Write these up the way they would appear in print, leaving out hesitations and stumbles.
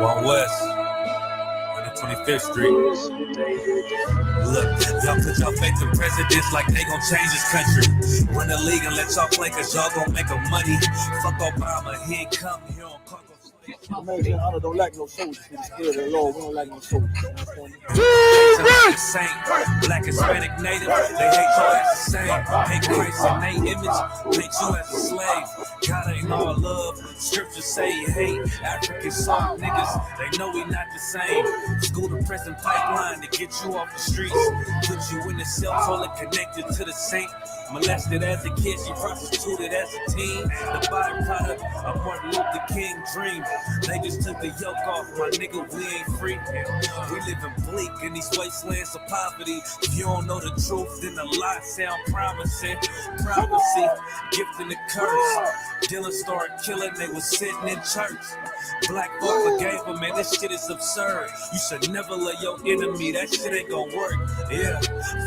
One West, 125th Street. Look, y'all put y'all faith in presidents like they gon' change this country. Run the league and let y'all play, cause y'all gon' make a money. Fuck Obama, he ain't come here on Congo. American honor don't like no soldiers. In the spirit of the Lord, we don't like no soldiers. Black, Hispanic, Native, they hate y'all as the same. Hate Christ and they image, hate you as a slave. God ain't all love, scriptures say he hate. African soft niggas, they know we not the same. School to prison pipeline to get you off the streets. Put you in the cell toilet connected to the saint. Molested as a kid, she prostituted as a teen. The byproduct of Martin Luther King dream. They just took the yoke off, my nigga, we ain't free. We living bleak in these wastelands of poverty. If you don't know the truth, then the lie sound promising. Prophecy, gift and the curse. Dylan started killing, they was sitting in church. Black folk forgave him, man, this shit is absurd. You should never let your enemy, that shit ain't gon' work. Yeah,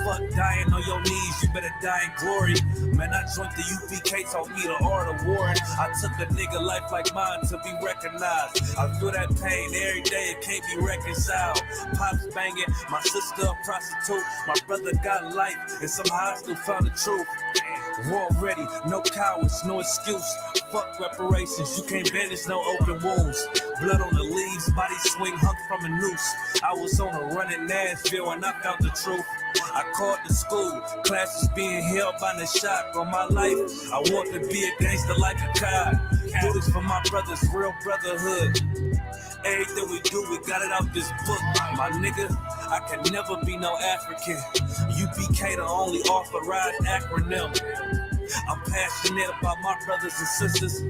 fuck dying on your knees, you better die in glory. Man, I joined the I.S.U.P.K, taught me the art of warring. I took a nigga life like mine to be recognized. I feel that pain every day, it can't be reconciled. Pops banging, my sister a prostitute. My brother got life, and somehow I still found the truth. War ready, no cowards, no excuse. Fuck reparations, you can't bandage no open wounds. Blood on the leaves, body swing hung from a noose. I was on a run in Nashville and I found the truth. I called the school, classes being held by the shock on my life. I want to be a gangster like a cop. Do this for my brothers, real brotherhood. Everything we do, we got it out this book. My nigga, I can never be no African. I.S.U.P.K the only authorized acronym. I'm passionate about my brothers and sisters.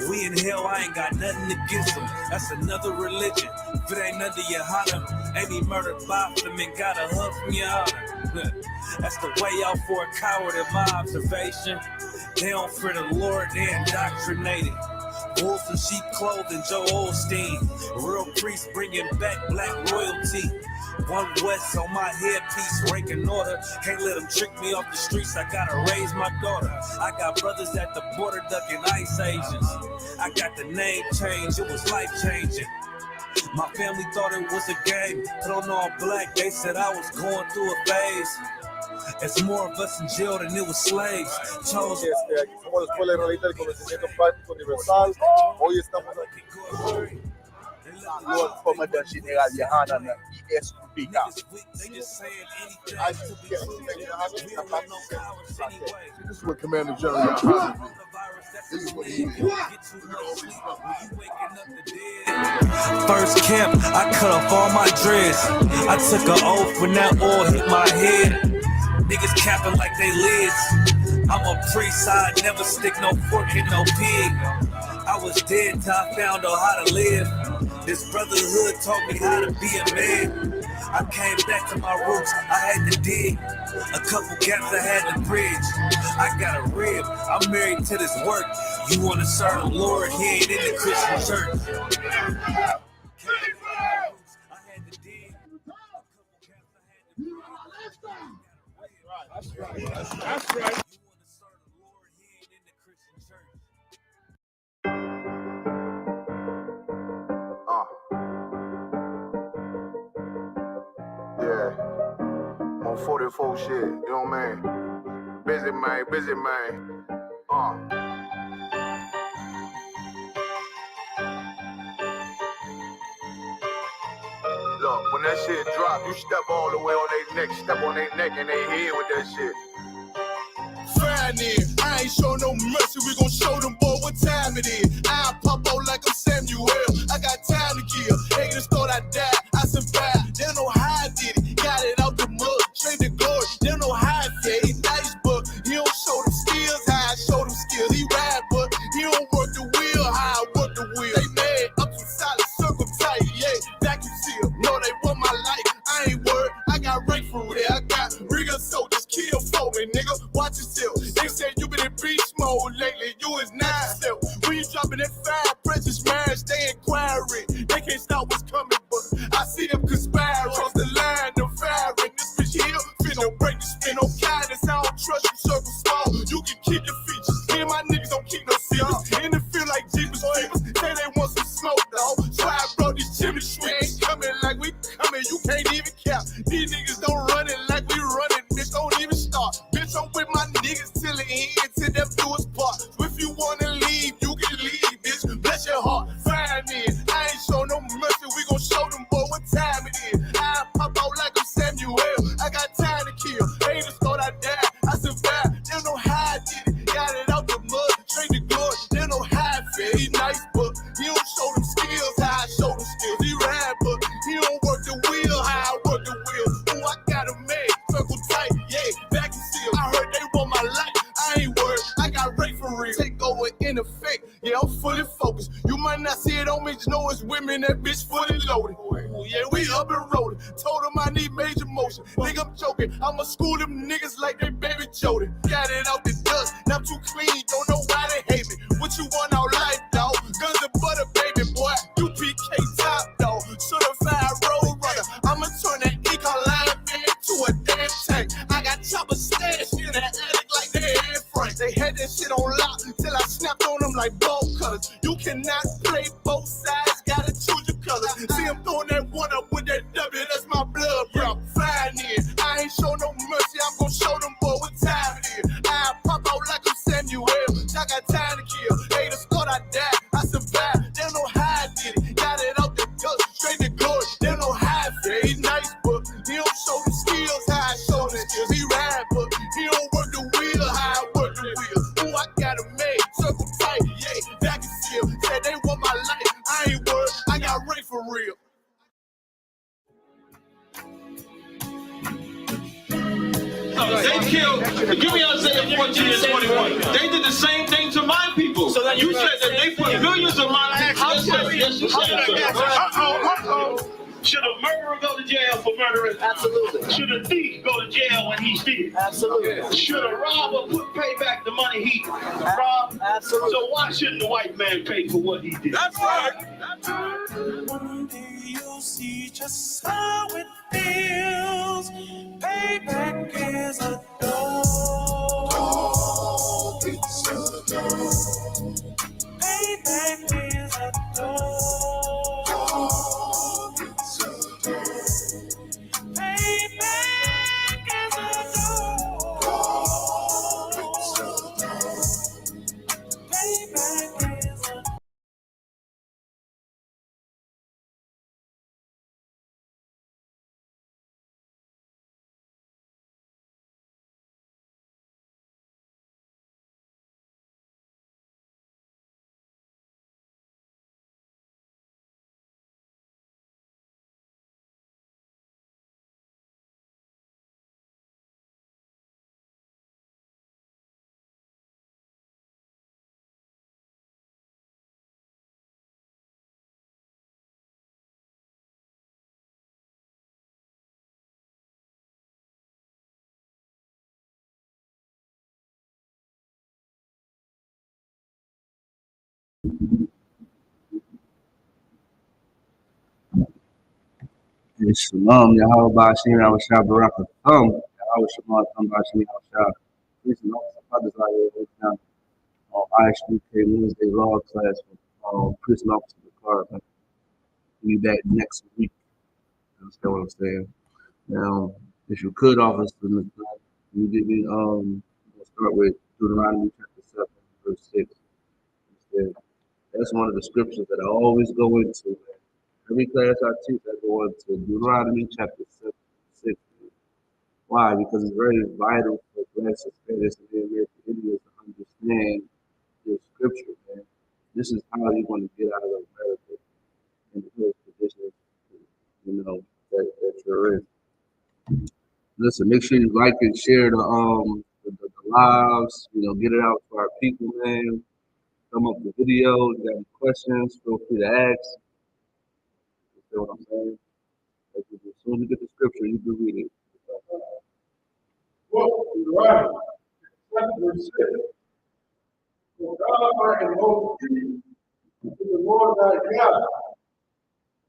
We in hell, I ain't got nothing against them. That's another religion. If it ain't under GEN.YAHANNA, ain't he murdered by them and got a hug from your honor. That's the way out for a coward in my observation. They don't fear the Lord, they indoctrinated. Wolves in sheep clothing, Joe Osteen. Real priests bringing back black royalty. One West on my headpiece, ranking order. Can't let them trick me off the streets, I gotta raise my daughter. I got brothers at the border ducking ICE agents. I got the name change, it was life changing. My family thought it was a game, put on all black, they said I was going through a phase. It's more of us in jail than it was slaves. Chose. Aquí somos la Escuela Israelita del Conocimiento Práctico Universal. Hoy estamos aquí con Lord Commander General GEN.YAHANNA I.S.U.P.K. This is what Commander General GEN.YAHANNA. This is what he did. First camp, I cut off all my dreads. I took an oath when that oil hit my head. Niggas capping like they lids. I'm a priest, I never stick no fork in no pig. I was dead till I found out how to live. This brotherhood taught me how to be a man. I came back to my roots, I had to dig. A couple gaps I had to bridge. I got a rib, I'm married to this work. You wanna serve the Lord, he ain't in the Christian church. That's right. Yeah. On 44 shit, you know what I mean? Busy man. Look, when that shit drop, you step all the way on their neck, step on their neck and they head with that shit. Friday, I ain't show no mercy, we gon' show them boy what time it is. I pop out like I'm Samuel, I got time to kill. Haters thought I died, I survived. They don't know how I did it, got it out the mud, straight to glory. They don't know how I fed, he nice, but he don't show them skills, how I show them skills. He ride, but he don't work the wheel, how I work the wheel. They mad, up to solid, circle tight, yeah, vacuum seal. No, they want my life, I ain't worried, I got rank for real. I got real soldiers, kill for me, nigga, watch yourself. They said you been in beast mode lately, you is not self. When you dropping that fire, precious marriage, they inquiring. They can't stop what's coming, but I see them conspire. Cross the line, them firing. This bitch here, finna break the spin. No kindness, I don't trust you, circle small. You can keep your features. Me and my niggas don't keep no secrets. And it feel like Jeepers Creepers. Say they want some smoke, dog. So I brought these till it ends to them newest part. If you wanna leave, you can leave, bitch. Bless your heart, fine then. I ain't show no mercy, we gon' show them boy what time it is. I pop out like I'm Samuel. I got time to kill. Haters thought I died, I survived. They don't know how I did it. Got it out the mud, straight to glory. They don't know how I feel. He nice, but he don't show them skills how I show them skills. He ride, but he don't work the wheel how I work the wheel. Ooh, I got a man, circle tight, yeah, back and seal. I heard they want my life, I ain't worried. I got Ray for real. Take over in effect, yeah, I'm fully focused. You might not see it on me, just know it's women, that bitch fully loaded. Ooh, yeah, we up and rolling. Told them I need major motion. Think I'm joking, I'ma school them niggas like they baby Jody. Got it out the dust, now I'm too clean, don't know why they hate me. What you want out life, dawg? Guns and butter, baby boy. U.P.K top, dawg. Certified road runner. I'ma turn that E.K line into a damn tank. I got chopper stash in that attic like they had Frank. They had that shit on lock till I snapped on them like bolt cutters. You cannot play both sides, gotta choose your colors. See I'm throwing that one up with that W, that's my blood, bro. Flying in, I ain't show no mercy, I'm gon' show them boy what time it is. I pop out like I'm Samuel, I got time to kill. Haters thought I died, I survived. They don't know how I did it. Got it out the gut, straight to glory. They don't know how I feel. He's nice, but he don't show the skills how I show the skills. He ride, but he don't work the wheel how I work the wheel. Ooh, I got a made, circle tight, yeah, back and seal. Said they want my life, I ain't worried. I got Ray for real. They killed, give me Isaiah 14 and 21. They did the same thing to my people. So that you said that they put millions of my lives. Yes, you said. Should a murderer go to jail for murdering? Absolutely. Should a thief go to jail when he steals? Absolutely. Should a robber pay back the money he robbed? Absolutely. So why shouldn't the white man pay for what he did? That's right. One day you'll see just how it feels. Payback is a dog. It's a dog. Payback is a dog. It's a dog. Payback is a dog. It's a dog. Payback is a dog. Shalom, Yahweh Bashim, I was shot Baraka. Yahweh Shalom, Bashim, I was shot. Listen, all some others out here right now on I.S.U.K. Wednesday Law Class for prison officer department. We'll be back next week. You understand what I'm saying? Now, if you could, officer, you give me, we'll start with Deuteronomy chapter 7, verse 6. That's one of the scriptures that I always go into. Every class I teach, I go into Deuteronomy chapter 6. Why? Because it's very vital for blacks, Hispanics, and the American Indians to understand this scripture, man. This is how you're going to get out of America in the first position, that you're in. Listen, make sure you like and share the lives, get it out to our people, man. Come up with videos, you got any questions, feel free to ask. You see what I'm saying? As soon as you get the scripture, you can read it. Well, right. Verse 6. For thou art an old tree to the Lord thy God.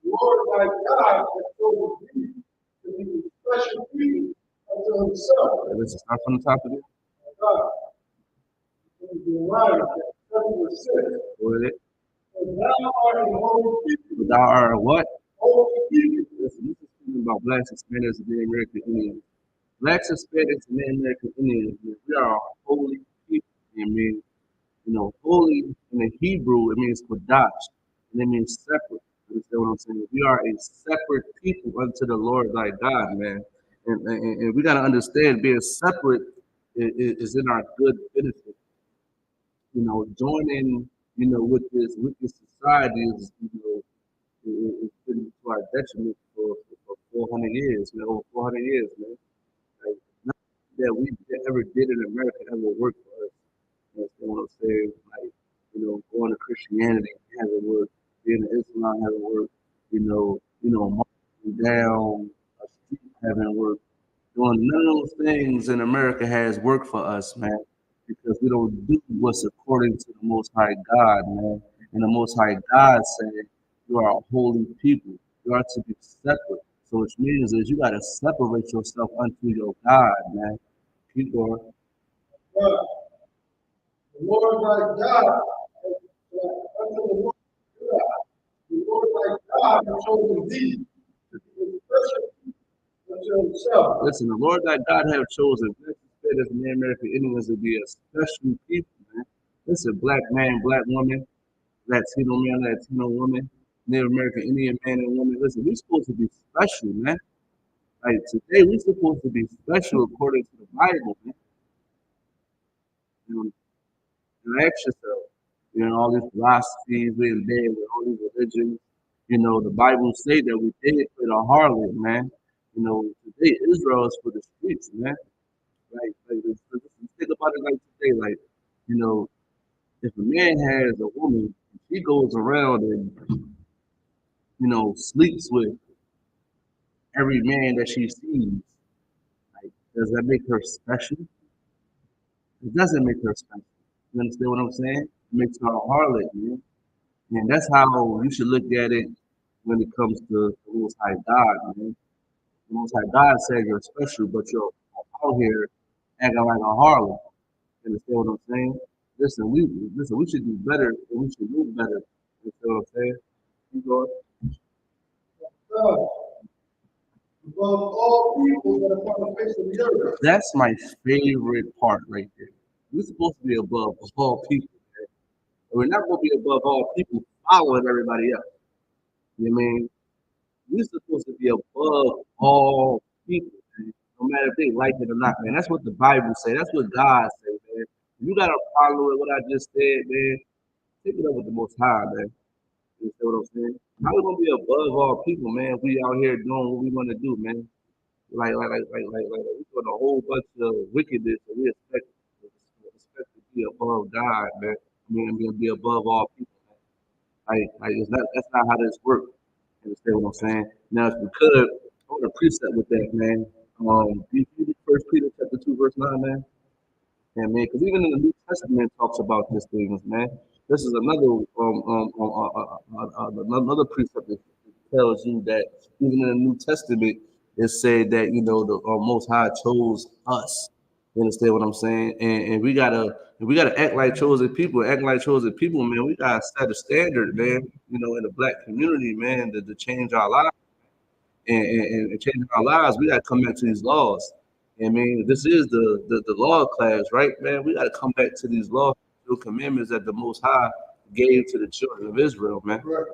The Lord thy God has chosen thee to be a special people unto himself. Let's start from the top of it. Right. Verse 6. What is it? For thou art an old people. Thou art what? Old people. Listen, this is speaking about blacks, Hispanics, and the American Indians. Blacks, Hispanics, and the American Indians, we are a holy mean? You know, holy in the Hebrew, it means Kodash, and it means separate. You understand what I'm saying? We are a separate people unto the Lord thy God, man. And we got to understand being separate is in our good benefit. You know, joining, you know, with this society is, you know, it's been to our detriment for 400 years, man, over 400 years, man. Like, nothing that we ever did in America ever worked for us. You know what I'm saying? Like, you know, going to Christianity hasn't worked. Being an Islam hasn't worked. Marching down a street hasn't worked. Doing none of those things in America has worked for us, man, because we don't do what's according to the Most High God, man. And the Most High God said, "You are a holy people. You are to be separate." So, which means is you got to separate yourself unto your God, man. Keep going. But the Lord thy God, unto the Lord thy God, the Lord thy God has chosen thee to be a special people unto himself. Listen, the Lord thy God have chosen as the American Indians to be a special people, man. Listen, black man, black woman, Latino man, Latino woman, Native American Indian man and woman. Listen, we're supposed to be special, man. Like today, we're supposed to be special according to the Bible, man. You know, and ask yourself, you know, all these philosophies, we're in bed with all these religions. You know, the Bible say that we did for the harlot, man. You know, today Israel is for the streets, man. Like, think about it like today, like, you know, if a man has a woman, he goes around and, you know, sleeps with every man that she sees. Like, does that make her special? It doesn't make her special. You understand what I'm saying? It makes her a harlot, man. And that's how you should look at it when it comes to the Most High God, man. The Most High God said you're special, but you're out here acting like a harlot. You understand what I'm saying? Listen, we should do better and we should move better. You know what I'm saying? You go. God, above all people that are upon the face of the earth. That's my favorite part right there. We're supposed to be above all people. Man. We're not going to be above all people following everybody else. You know what I mean? We're supposed to be above all people, man. No matter if they like it or not, man. That's what the Bible say. That's what God say, man. You got to follow what I just said, man. Take it up with the Most High, man. You see what I'm saying? How we gonna be above all people, man? If we out here doing what we want to do, man. Like we doing a whole bunch of wickedness, and we expect to be above God, man. I mean, be above all people. Like that's not how this works. You understand what I'm saying? Now, if we could, I want a precept with that, man. Do you read First Peter chapter 2, verse 9, man? Yeah, man, because even in the New Testament talks about these things, man. This is another precept that tells you that even in the New Testament, it said that you know the Most High chose us. You understand what I'm saying? And we gotta act like chosen people. Act like chosen people, man. We gotta set a standard, man. You know, in the black community, man, to change our lives and changing our lives, we got to come back to these laws. I mean, this is the law class, right, man? We got to come back to these laws, the commandments that the Most High gave to the children of Israel, man. Right.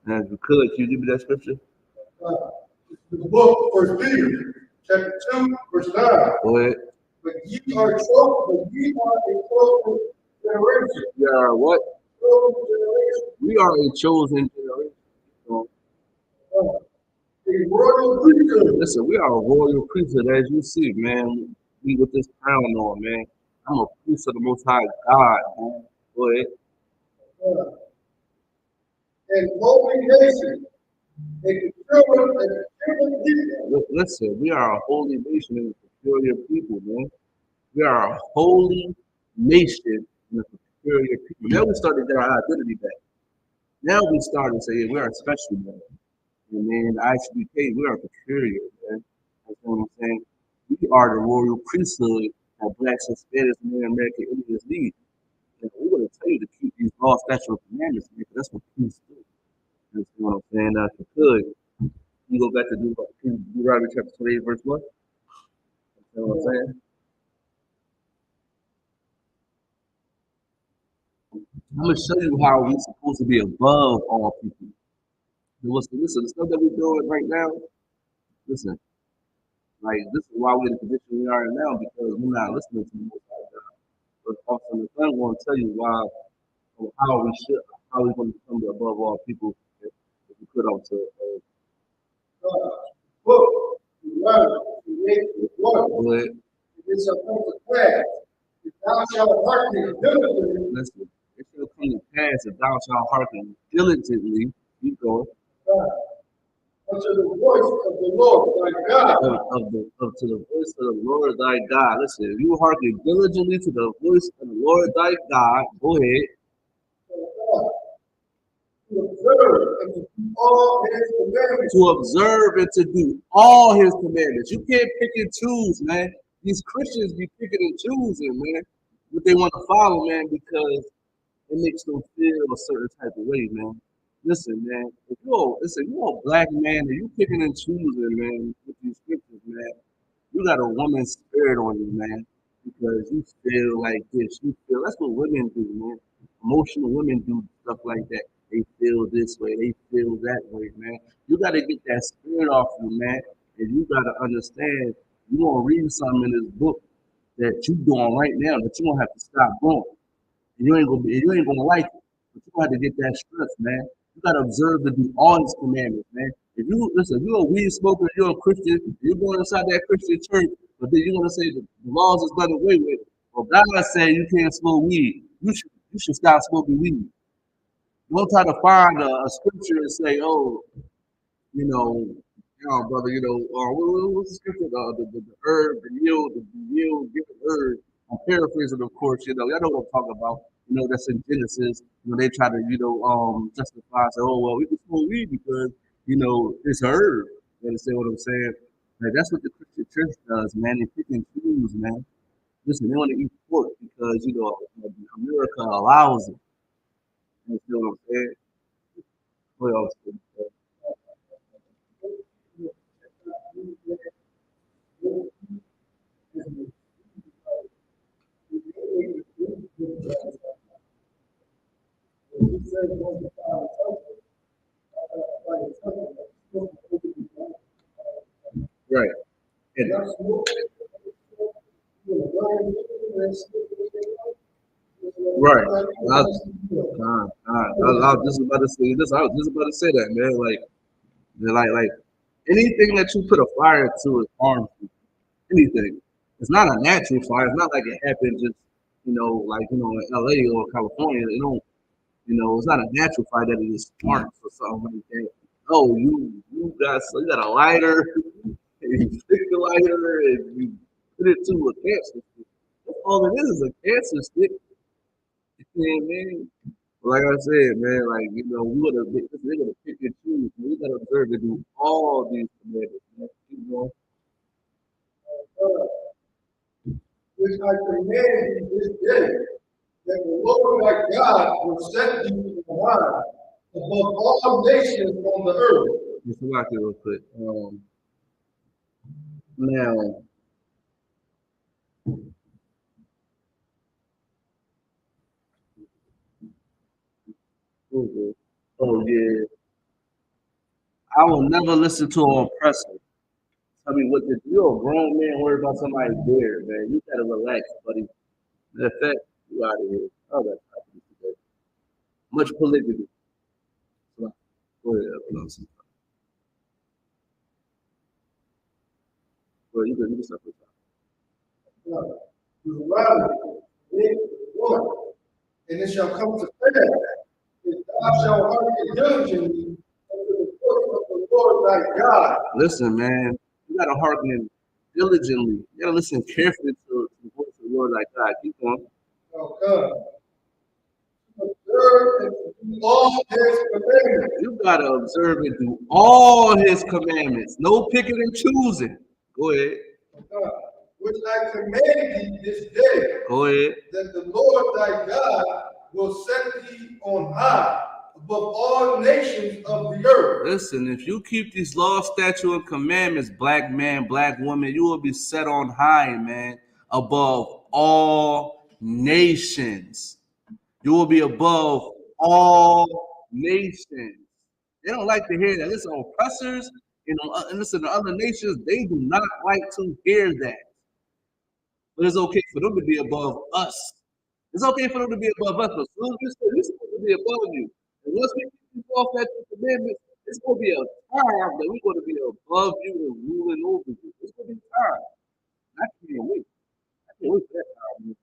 And if you could, can you give me that scripture? The book, First Peter, chapter 2, verse 9. Go ahead. But ye are a chosen generation. We are what? Chosen generation. We are a chosen generation. So, A royal priesthood. listen, we are a royal priesthood, as you see, man. We with this crown on, man. I'm a priest of the Most High God, man. Go ahead. And holy nation. And the children people. Listen, we are a holy nation and a peculiar people, man. We are a holy nation and a peculiar people. Now we start to get our identity back. Now we start to say, yeah, we are special, man. And man, the I.S.U.P.K, we are peculiar, man. That's what I'm saying. We are the royal priesthood that blacks, Hispanics, and Native American Indians need. And we're going to tell you to keep these laws, statutes, and commandments, man, because that's what priests do. That's what I'm saying. If you could, you go back to Deuteronomy chapter 28, verse 1. You know what I'm saying? I'm gonna show you how we're supposed to be above all people. Listen, the stuff that we're doing right now. Listen, like this is why we're in the position we are in now because we're not listening to the Most High God. But also the Son going to tell you why or how we should, how we're going to become above all people if we put on to. Book, learn, create, work. But It shall come to pass. If thou shalt hearken diligently listen, it shall come to pass if thou shalt hearken diligently. Keep going. unto the voice of the Lord thy God. To the voice of the Lord thy God. Listen, if you hearken diligently to the voice of the Lord thy God, go ahead. To observe and to do all his commandments. To observe and to do all his commandments. You can't pick and choose, man. These Christians be picking and choosing, man, what they want to follow, man, because it makes them feel a certain type of way, man. Listen, man, if you're a black man and you picking and choosing, man, with these scriptures, man, you got a woman's spirit on you, man, because you feel like this. You feel that's what women do, man. Emotional women do stuff like that. They feel this way, they feel that way, man. You got to get that spirit off you, man, and you got to understand. You gonna read something in this book that you doing right now that you gonna have to stop doing. And you ain't gonna like it. But you got to get that strength, man. You got to observe to do all his commandments, man. If you listen, if you're a weed smoker, you're a Christian, you're going inside that Christian church, but then you're gonna say the laws is done away with. Well, God saying you can't smoke weed. You should stop smoking weed. Don't try to find a scripture and say, oh, brother, what's the scripture? The herb, the yield, give the herb. I'm paraphrasing, of course, y'all know what I'm talking about. That's in Genesis. They try to, justify, say, oh, well, we can smoke weed because, it's herb. You understand what I'm saying? Like, that's what the Christian church does, man. They pick and choose, man. Listen, they want to eat pork because, America allows it. You know what I'm saying? What else? Right. And right. I was just about to say this. I was just about to say that, man. Like anything that you put a fire to is harmful. Anything. It's not a natural fire. It's not like it happened just, in LA or California. It don't, it's not a natural fire that it just sparks or something like that. Oh, you got a lighter, and you stick the lighter and you put it to a cancer stick. That's all it is a cancer stick. You know what I mean? Like I said, man, we're gonna pick and choose. We gotta observe and do all these commandments, man. Keep going. Which I command you this day, that the Lord thy God will set you in high above all nations on the earth. Just watch it real quick. Now, oh yeah, I will never listen to an oppressor. Tell me what to do. You're a grown man worried about somebody's beard, man. You gotta relax, buddy. Matter of fact, you out of here. Oh, that's happening today. Much polygamy. So, go ahead, well, you can start with that. Deuteronomy 8:1. And it shall come to pass, if thou shalt hearken diligently unto the voice of the Lord thy God. Listen, man, you gotta hearken diligently. You gotta listen carefully to the voice of the Lord thy God. Keep going. Observe and do all his commandments. You gotta observe and do all his commandments. No picking and choosing. Go ahead. Which I command thee this day. Go ahead. That the Lord thy God will set thee on high above all nations of the earth. Listen, if you keep these laws, statutes, and commandments, black man, black woman, you will be set on high, man, above all nations. You will be above all nations. They don't like to hear that. Listen, oppressors and listen, the other nations, they do not like to hear that. But it's okay for them to be above us. It's okay for them to be above us, but soon as we're supposed to be above you. And once we keep off that commandment, it's going to be a time that we're going to be above you and ruling over you. It's going to be time. I can't wait. I can't wait for that time. Man.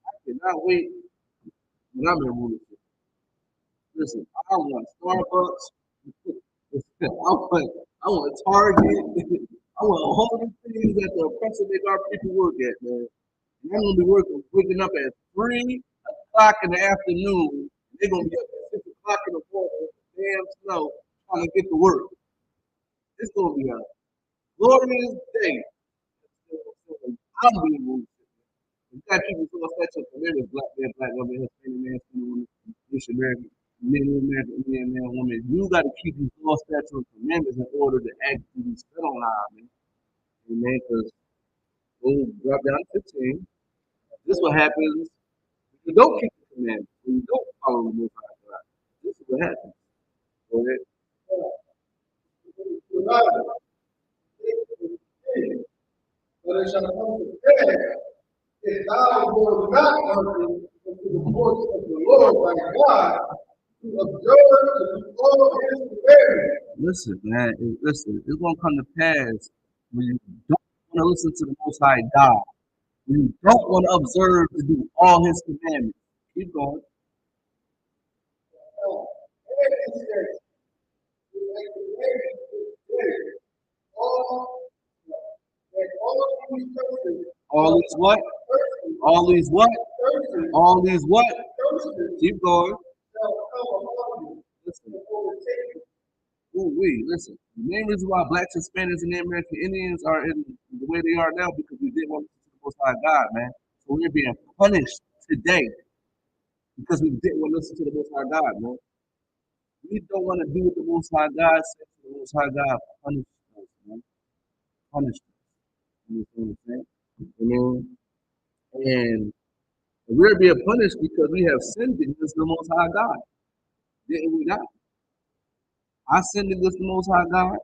I cannot wait when I'm in rulership. Listen, I want Starbucks. I want Target. I want all the things that the oppressor make our people work at, man. And I'm gonna be waking up at 3 o'clock in the afternoon. They're gonna be up at 6 o'clock in the morning, damn snow, trying to get to work. It's gonna be a glorious day. I'm being moved. You got people who are such a familiar black woman, Hispanic man, Asian American, American, Indian man, woman. You got to keep these law, statutes, and commandments in order to actually spit on our man. Amen. Because we'll drop down to 15. This is what happens when you don't keep the commandments, when you don't follow the Most High God. This is what happens. Go ahead. But it shall come to pass, if thou wilt not hearken unto the voice of the Lord thy God, to observe to do all his commandments. Listen, man. Listen, it's going to come to pass when you don't want to listen to the Most High God. When you don't want to observe to do all his commandments. Keep going. All these what? All these what? All these what? Keep going. Listen. Listen. The main reason why blacks, Hispanics, and American Indians are in the way they are now because we didn't want to listen to the Most High God, man. So we're being punished today because we didn't want to listen to the Most High God, man. We don't want to do what the Most High God said. The Most High God punished us, man. Punished us. You know what I'm saying? You know? And we're being punished because we have sinned against the Most High God. Didn't we not? I sinned against the Most High God.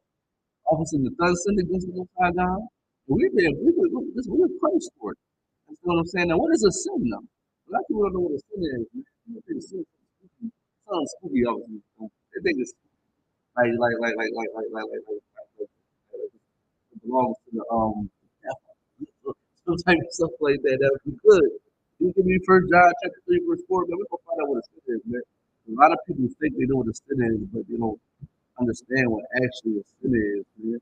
Officer the Son sinned against the Most High God. We're punished for it. That's what I'm saying. Now, what is a sin now? A lot of people don't know what a sin is. They think sin sounds spooky, obviously. They think it's like it belongs to the some type of stuff like that. That would be good. You can be First John chapter 3 verse 4, man. We're gonna find out what a sin is, man. A lot of people think they know what a sin is, but they don't understand what actually a sin is, man.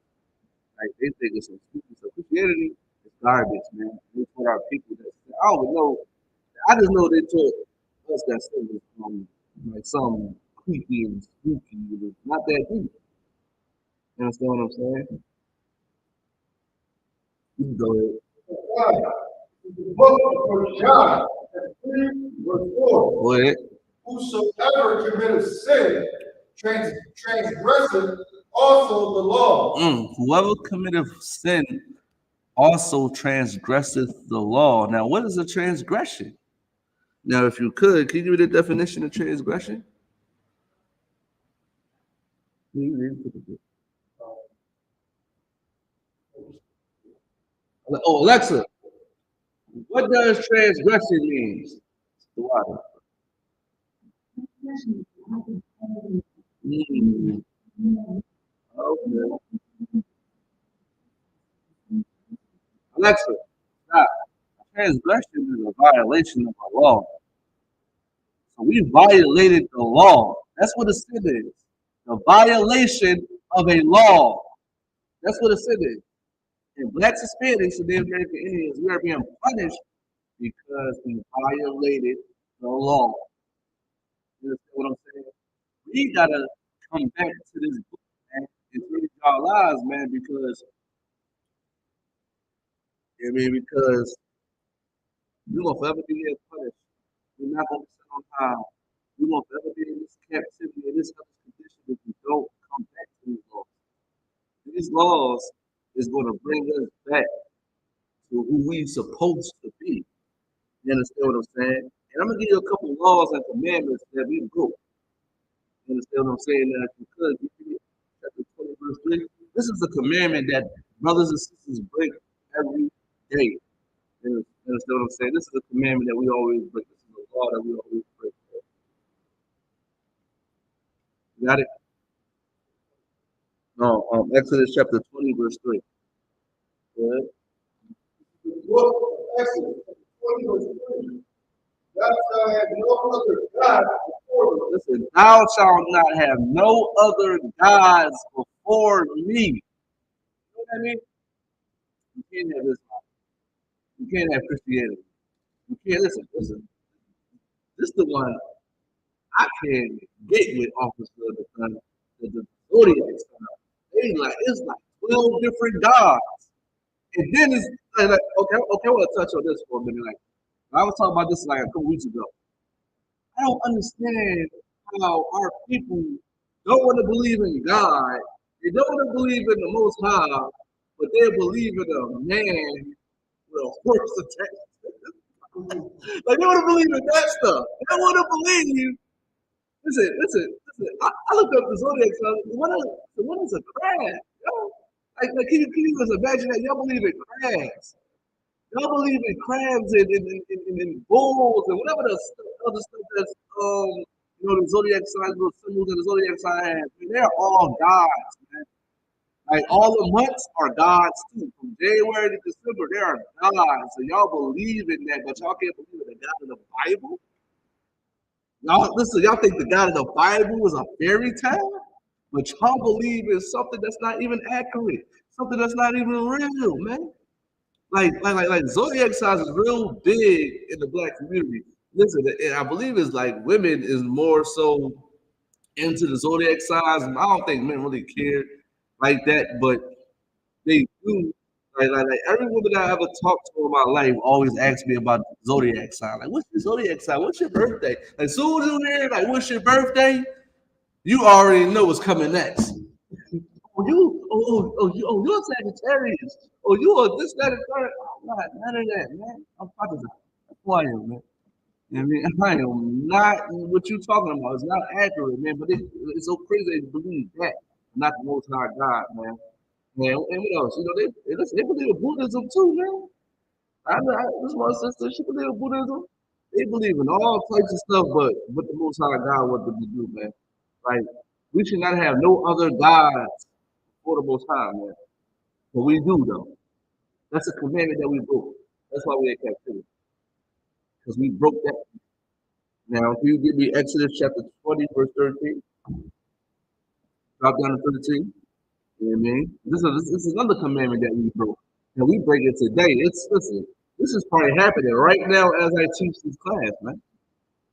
Like they think it's some stupid stuff. Christianity is garbage, man. They taught our people that I don't know. I just know they taught us that sin was like some creepy and spooky. It's not that deep. You understand what I'm saying? You can go ahead. The book of John, 3, verse 4. Go ahead. Whosoever committeth sin transgresseth also the law. Whoever committeth sin also transgresseth the law. Now, what is a transgression? Now, if you could, can you give me the definition of transgression? Oh, Alexa, what does transgression mean? Okay. Alexa, stop. Transgression is a violation of a law. So we violated the law. That's what a sin is. The violation of a law. That's what a sin is. And blacks, Hispanics, and the American Indians, we are being punished because we violated the law. You understand what I'm saying? We gotta come back to this book, man, and change our lives, man, because we're gonna forever be here punished. We're not gonna be set on high. We're gonna forever be in this captivity, in this other condition if we don't come back to these laws. These laws is gonna bring us back to who we supposed to be. You understand what I'm saying? And I'm gonna give you a couple laws and commandments that we broke. You understand what I'm saying? That because chapter 20, verse 3, this is a commandment that brothers and sisters break every day. You understand what I'm saying? This is a commandment that we always break. This is a law that we always break. You got it? No, Exodus chapter 20, verse 3. Go ahead. The book of Exodus, 20 verse 3. Thou shalt have no other God before thee. Listen, thou shalt not have no other gods before me. You know what I mean? You can't have Islam. You can't have Christianity. You can't listen. This is the one I can get with Officer of the Zodiac sign. It's like 12 different gods. And then it's like okay, I want to touch on this for a minute. Like I was talking about this like a couple weeks ago. I don't understand how our people don't want to believe in God. They don't want to believe in the Most High, but they believe in a man with a horse attack. Like they want to believe in that stuff. They want to believe. Listen. I looked up the zodiac sign. The one is a crab. Yo. Like can you just imagine that? Y'all believe in crabs. Y'all believe in crabs and bulls and whatever the other stuff that's the zodiac signs, those symbols that the zodiac sign has. I mean, they're all gods, man. Like all the months are gods too. From January to December, they are gods. So y'all believe in that, but y'all can't believe in the God of the Bible. Y'all think the God of the Bible is a fairy tale, but y'all believe in something that's not even accurate, something that's not even real, man. Like zodiac signs is real big in the black community. Listen, I believe it's like women is more so into the zodiac signs. I don't think men really care like that, but they do. Like every woman that I ever talked to in my life always asks me about zodiac sign. Like, what's your zodiac sign? What's your birthday? As soon as you hear like, what's your birthday? You already know what's coming next. You're a Sagittarius. Oh, you are this, that, and third. I'm not none of that, man. I'm fucking that's who I am, man. You know what I mean, I am not what you talking about. It's not accurate, man. But it's so crazy they believe that, not the Most High God, man. And what else? They believe in Buddhism too, man. This is my sister. She believe in Buddhism. They believe in all types of stuff, but what the Most High God what did we do, man? Like we should not have no other gods for the Most High, man. But we do though. That's a commandment that we broke. That's why we're in captivity. Because we broke that. Now, if you give me Exodus chapter 20, verse 13, drop down to 13. You know what I mean? This is another commandment that we broke. And we break it today. Listen, this is probably happening right now as I teach this class, man.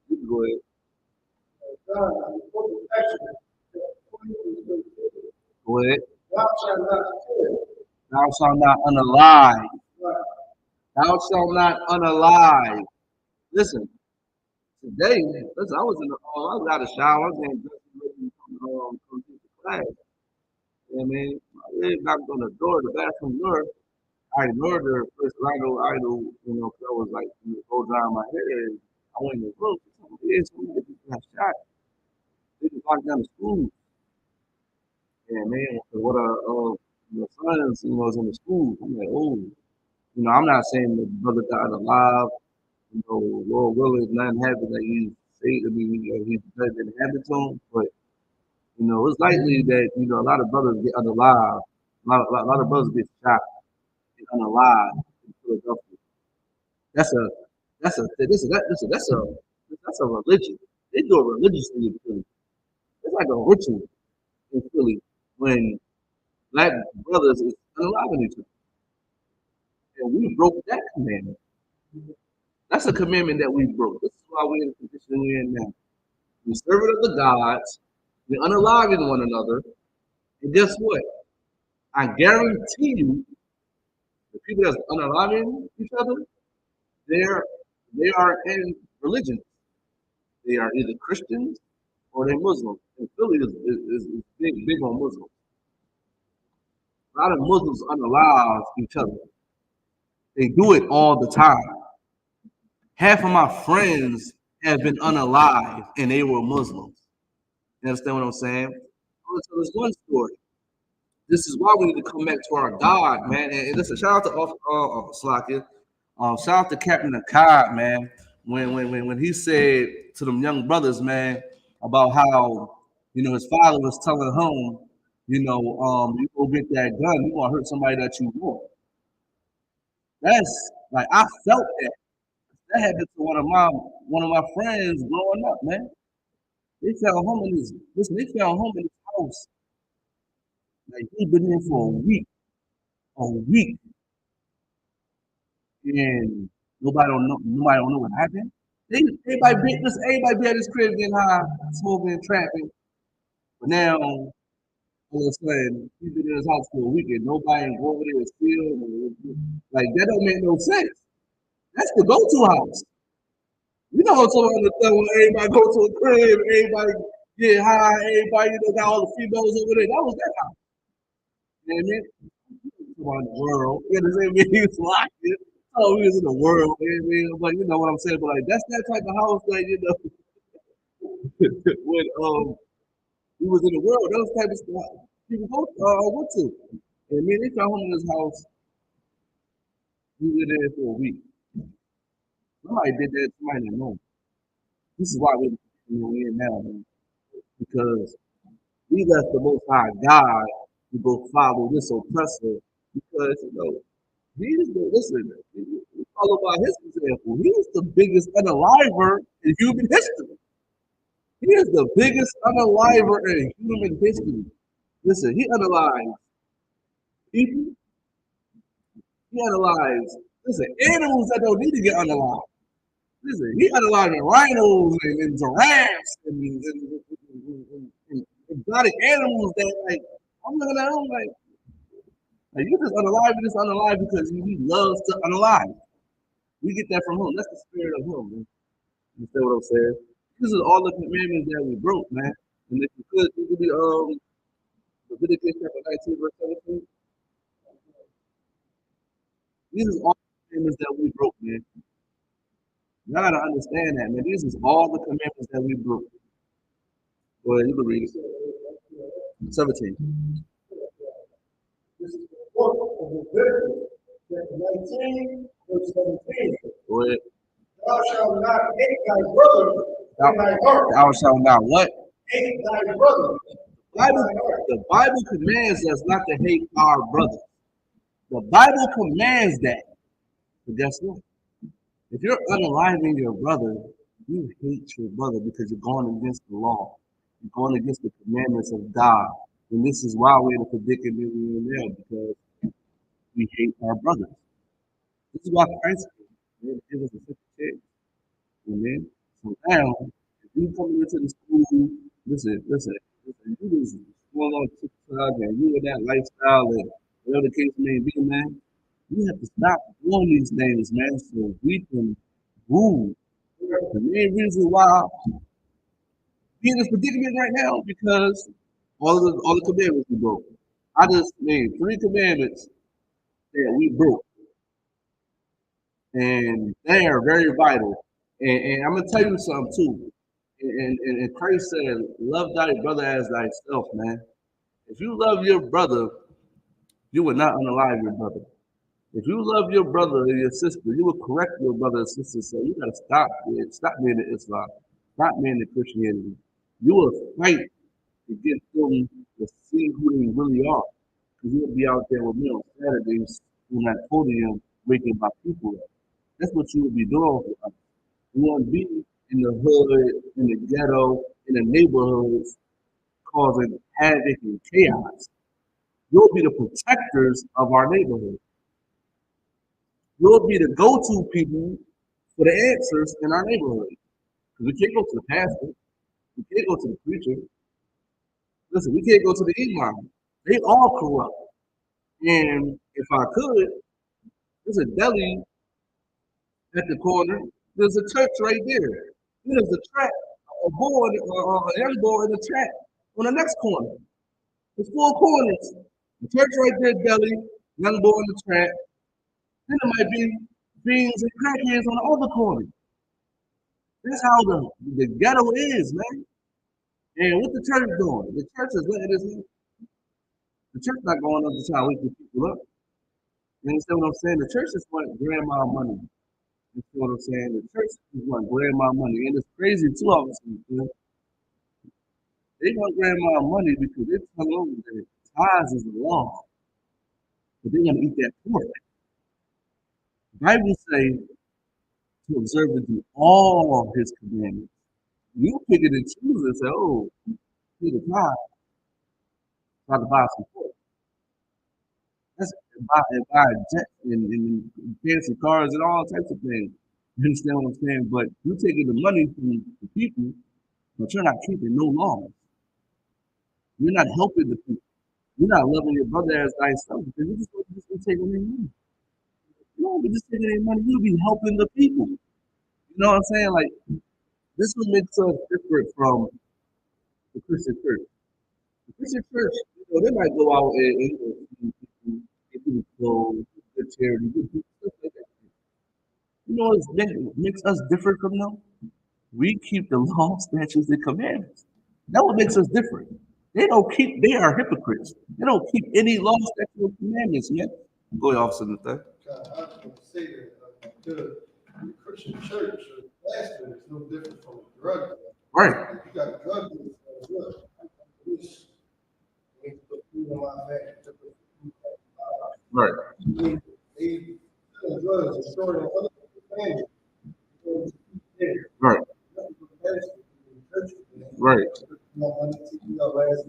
You can go ahead. The book of Exodus, 20 verse 13. Go ahead. Thou shalt not kill. Thou shalt not unalive. Right. Thou shalt not unalive. Listen, today, I was I was out of shower. I was getting dressed come to class. You know what I mean? I really knocked on the door, the bathroom door. I ignored her first idle, because I was like, go dry my hair. And I went in the room. Somebody got shot. They just locked down the school. Yeah, man. What the sons, is in the school. I'm like, oh, I'm not saying the brother died alive. Lord willing, nothing happened that he saved. I mean, he didn't happen to him, but it's likely that a lot of brothers get unalive. A lot of brothers get shot and unalive in Philadelphia. That's a religion. They do it religiously in Philly. It's like a ritual in Philly when black brothers is unaliving each other. And we broke that commandment. That's a commandment that we broke. This is why we're in the position we're in now. We're serving of the gods. We're unaliving one another. And guess what? I guarantee you, the people that's unaliving each other, they are in religion. They are either Christians or they're Muslims. And Philly is big on Muslims. A lot of Muslims unalive each other. They do it all the time. Half of my friends have been unalive and they were Muslims. You understand what I'm saying? I'm gonna tell this one story. This is why we need to come back to our God, man. And listen, shout out to Slakia. Shout out to Captain Akkad, man. When he said to them young brothers, man, about how his father was telling him, you go get that gun, you gonna hurt somebody that you want. That's like I felt that. That happened to one of my friends growing up, man. They found home in his house. Like he'd been there for a week, and nobody don't know what happened. Everybody be at his crib getting high, smoking, trapping. But now, all of a sudden, he's been in his house for a week and nobody can go over there and steal. Like that don't make no sense. That's the go-to house. You know what I'm talking about? When everybody go to a crib, everybody get high, everybody got all the females over there. That was that house. You know what I mean? On the world. You know what I'm saying? He was locked in. Oh, we was in the world, man. But you know what I'm saying? But like that's that type of house that when we was in the world, those type of stuff people went to. And man, they found him in his house. We were there for a week. Somebody did that, somebody didn't know. This is why we're in now, man. Because we left the Most High God to go follow this oppressor because he's we follow by his example. He is the biggest unaliver in human history. He is the biggest unaliver in human history. Listen, he unalived people. He unalived, animals that don't need to get unalived. Listen, he unalived rhinos and giraffes and exotic animals that, like, I'm looking at them like you just unalive because he loves to unalive. We get that from him. That's the spirit of him, man. You understand what I'm saying? This is all the commandments that we broke, man. And if you could, you could be Leviticus chapter 19, verse 17. These is all the commandments that we broke, man. You gotta understand that, man. These is all the commandments that we broke. Go ahead, you can read it. 17. This is the book of Leviticus, chapter 19, verse 17. Go ahead. Thou shalt not hate thy brother in thy heart. Thou shalt not what? Hate thy brother. The Bible commands us not to hate our brothers. The Bible commands that. But guess what? If you're unaliving your brother, you hate your brother because you're going against the law. You're going against the commandments of God. And this is why we're in a predicament we're in now, because we hate our brothers. This is why Christ came. It was a second chance. Amen. So now, if you coming into the school, listen, you was going on TikTok and you in that lifestyle and whatever the case may be, man, you have to stop doing these things, man, so we can rule. The main reason why we're in this predicament right now because all the commandments we broke. I just named 3 commandments that we broke. And they are very vital. And I'm gonna tell you something too. And Christ said, love thy brother as thyself, man. If you love your brother, you will not unalive your brother. If you love your brother or your sister, you will correct your brother and sister. So you gotta stop being in Islam, stop being in Christianity. You will fight to get them to see who they really are. Because you will be out there with me on Saturdays on that podium waking my people up. That's what you will be doing for us. You want to be in the hood, in the ghetto, in the neighborhoods, causing havoc and chaos. You'll be the protectors of our neighborhood. You'll be the go-to people for the answers in our neighborhood. Because we can't go to the pastor. We can't go to the preacher. Listen, we can't go to the imam. They all corrupt. And if I could, there's a deli at the corner. There's a church right there. There's a track, a board, a young boy in the track on the next corner. There's 4 corners. The church right there, deli, young boy in the track. Then there might be beans and crackheads on the other corner. That's how the ghetto is, man. And what the church doing? The church is letting this happen. The church not going up to try to wake the people up. You understand what I'm saying? The church just want grandma money. You see what I'm saying? The church just want grandma money. And it's crazy too, obviously. They want grandma money because they tell them that tithes is the law. But they're gonna eat that pork. The Bible say to observe and do all his commandments. You pick it and choose and say, oh, see the tithe, try to buy some pork. That's and buy jets and fancy cars and all types of things. You understand what I'm saying? But you're taking the money from the people, but you're not keeping no laws. You're not helping the people. You're not loving your brother as thyself because you're just be taking their money. You don't be just taking their money. You'll be helping the people. You know what I'm saying? Like, this what makes us different from the Christian church. The Christian church, they might go out and give people clothes, good charity, good stuff like that. You know what makes us different from them? We keep the law, statutes, and commandments. That's what makes us different. They are hypocrites. They don't keep any law, statutes, and commandments, man. Go ahead, Officer Luther. I was going to say that the Christian church or pastor is no different from a drug dealer. Right. You got a drug dealer as well. Police need to put food on my back. Right. They selling drugs and storing other people's families. Right. Right.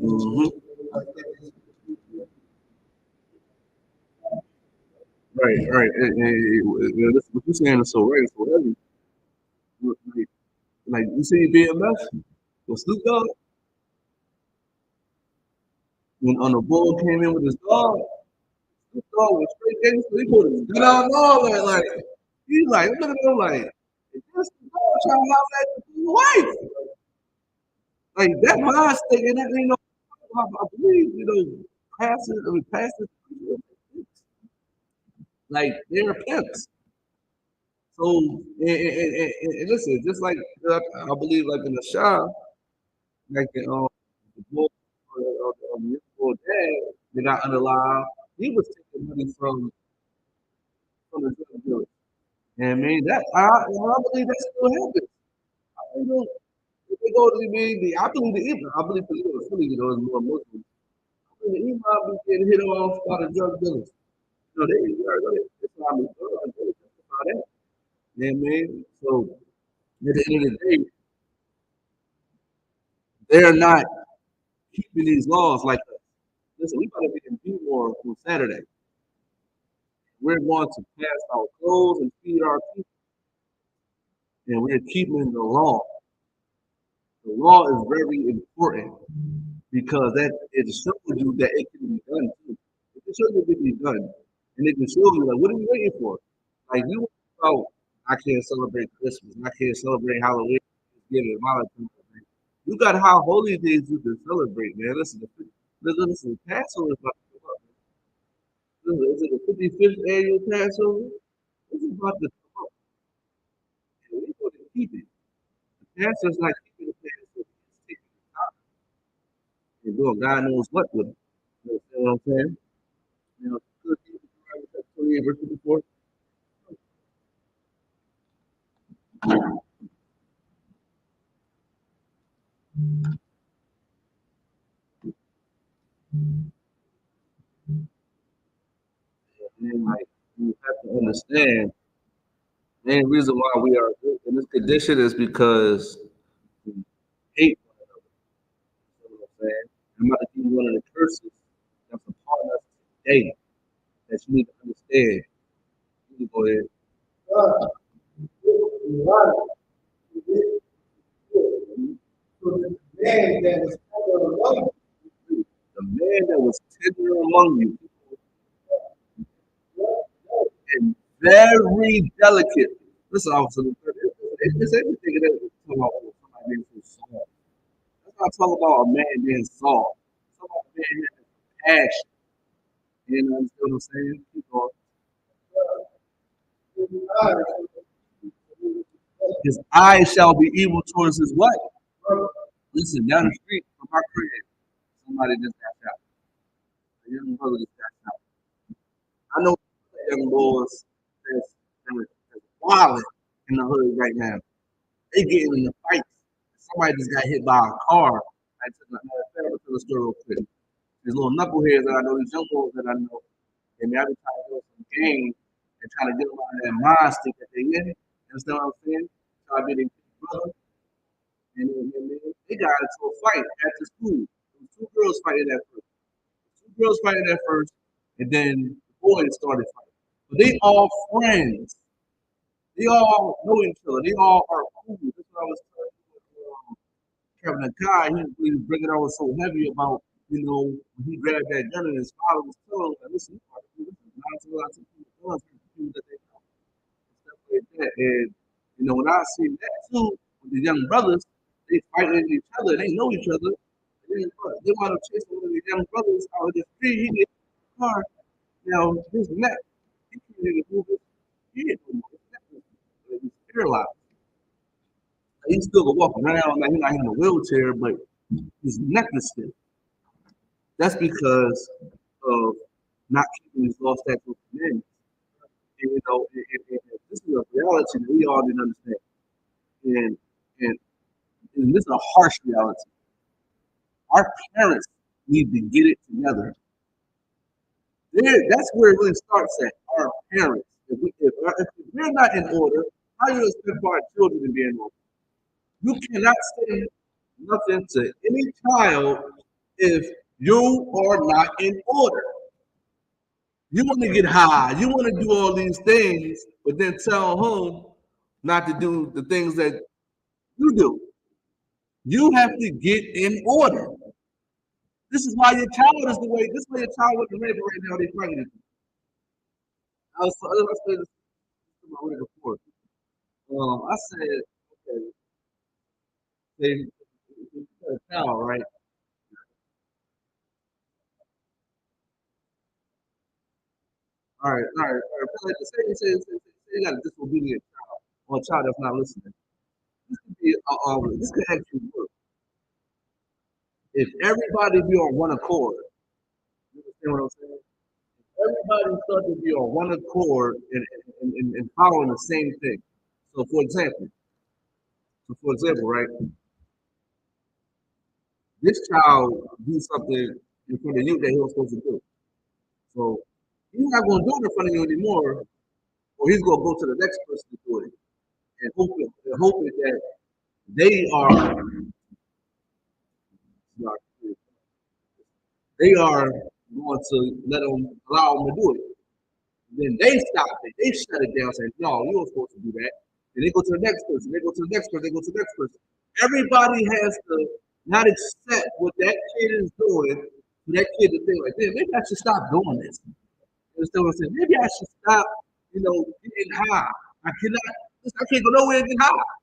Mm-hmm. Right. And this, what you're saying is so right. It's so heavy. Like you see BMF with Snoop Dogg when on the bull came in with his dog. Snoop Dogg was straight gangster. He put his gun out and all that. Like he's like, look at him like, is this the dog trying to holler at the wife? Like that mind state, and that you know, I believe pastors, like they're pimps. So and listen, just like I believe, like in the shop, like the boy, the boy dad, they got underlined. He was taking money from the drug dealers. And I mean that I believe that still happens. You know, if they go to I believe the Imam, I believe the Philly, is more Muslims. I believe the Imam be getting hit off by the drug dealers. You know, they Islam is good. They justify that. You know what I mean? So at the end of the day, they're not keeping these laws like us. Listen, we gotta be in Bmore on Saturday. We're going to pass our clothes and feed our people, and we're keeping the law. The law is very important because that it shows you that it can be done too. It can show you it can be done, and it can show you like what are you waiting for? Like you oh, I can't celebrate Christmas, I can't celebrate Halloween, Thanksgiving, Valentine's Day. You got how holy days you can celebrate, man. Listen, Passover is about to come up. Listen, is it the 55th annual Passover? This is about to come up, and we're going to keep it. The pastor's not keeping the Passover. He's taking the time and doing God knows what with it. You know what I'm saying? You know, 28 verse 54. And like you have to understand, the main reason why we are in this condition is because we hate one another. You know what I'm saying? I'm about to give you one of the curses that's upon us today that you need to understand. You can go ahead. The man that was tender among you and very delicate. Listen, officer, it's everything that we talk about somebody being so soft. That's not talking about a man being soft. It's talking about a man having passion. You know what I'm saying? Keep on. His eyes shall be evil towards his what? Listen, down the street from our crib, somebody just got shot. A young brother just got shot. I know young boys that's wild in the hood right now. They getting in the fights. Somebody just got hit by a car. I tell the story real quick. These little knuckleheads that I know, these young boys that I know, and they be trying to go some game and trying to get them out of that mind state that they in. You understand what I'm saying? Try to be their brother. And they got into a fight after school. There was two girls fighting at first. And then the boys started fighting. But they all friends. They all know each other. They all are cool. That's what I was telling Kevin, a guy, he was bringing on so heavy about, when he grabbed that gun and his father was telling him, listen, not to lot of people that they know. Stuff like that. And, when I see that too, with the young brothers, they fighting each other, they know each other. They want to chase one of the young brothers out of the street. He get in the car. Now, his neck, he can't even move his head no more. His neck is paralyzed. He still can walk around, like he's not in a wheelchair, but his neck is stiff. That's because of not keeping his law, statutes, and commandments. And, this is a reality that we all didn't understand. And this is a harsh reality. Our parents need to get it together. That's where it really starts at. Our parents. If we're not in order, how do you expect for our children to be in order? You cannot say nothing to any child if you are not in order. You want to get high, you want to do all these things, but then tell him not to do the things that you do. You have to get in order. This is why your child is the way. This is why your child with the labor right now. They're fighting it. I said this to my way before. I said, okay, they got a child, right? All right. Like say you got a disobedient child or a child that's not listening. This could be this could actually work if everybody be on one accord. You understand what I'm saying? Everybody start to be on one accord and following the same thing. So for example, right, this child do something in front of you that he was supposed to do. So he's not going to do it in front of you anymore, or he's going to go to the next person to do it, and hoping that they are going to allow them to do it. Then they stop it. They shut it down, saying, "No, you were supposed to do that." And they go to the next person. They go to the next person. They go to the next person. Everybody has to not accept what that kid is doing. For that kid to think like, "Maybe I should stop doing this." You understand what I'm saying? Maybe I should stop, getting high. I can't go nowhere and get high.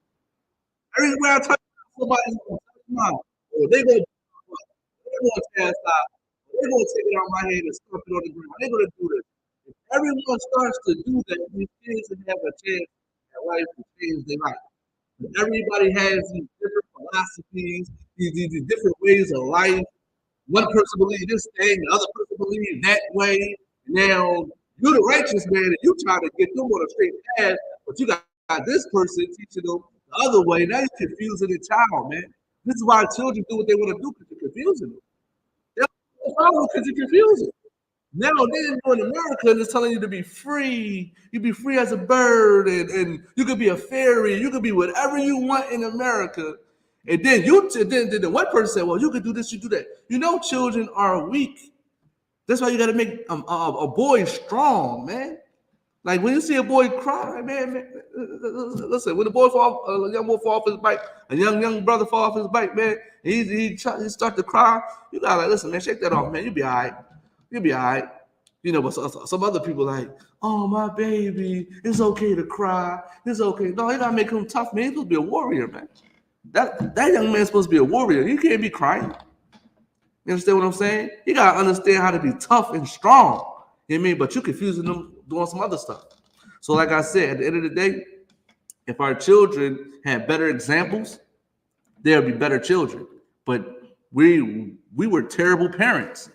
Everywhere I touch somebody's going to touch mine. Or they're going to chastise. They're going to take it out of my hand and stomp it on the ground. They're going to do this. If everyone starts to do that, these kids will have a chance at life to change their life. But everybody has these different philosophies, these different ways of life. One person believes this thing, the other person believes that way. Now, you're the righteous man, and you try to get them on a straight path, but you got this person teaching them the other way. Now you're confusing the child, man. This is why children do what they want to do, because you're confusing them. They're following because you're confusing. Now then you're in America and it's telling you to be free. You be free as a bird, and you could be a fairy. You could be whatever you want in America. And then then the one person said, "Well, you could do this, you do that." Children are weak. That's why you got to make a boy strong, man. Like when you see a boy cry, man, listen. When a young boy fall off his bike, a young brother fall off his bike, man, he start to cry. You gotta listen, man. Shake that off, man. You'll be all right. You'll be all right. But some other people like, "Oh, my baby, it's okay to cry. It's okay." No, you gotta make him tough, man. He's supposed to be a warrior, man. That young man's supposed to be a warrior. You can't be crying. You understand what I'm saying? You gotta understand how to be tough and strong. You know what I mean? But you're confusing them doing some other stuff. So, like I said, at the end of the day, If our children had better examples, they'll be better children. But we were terrible parents.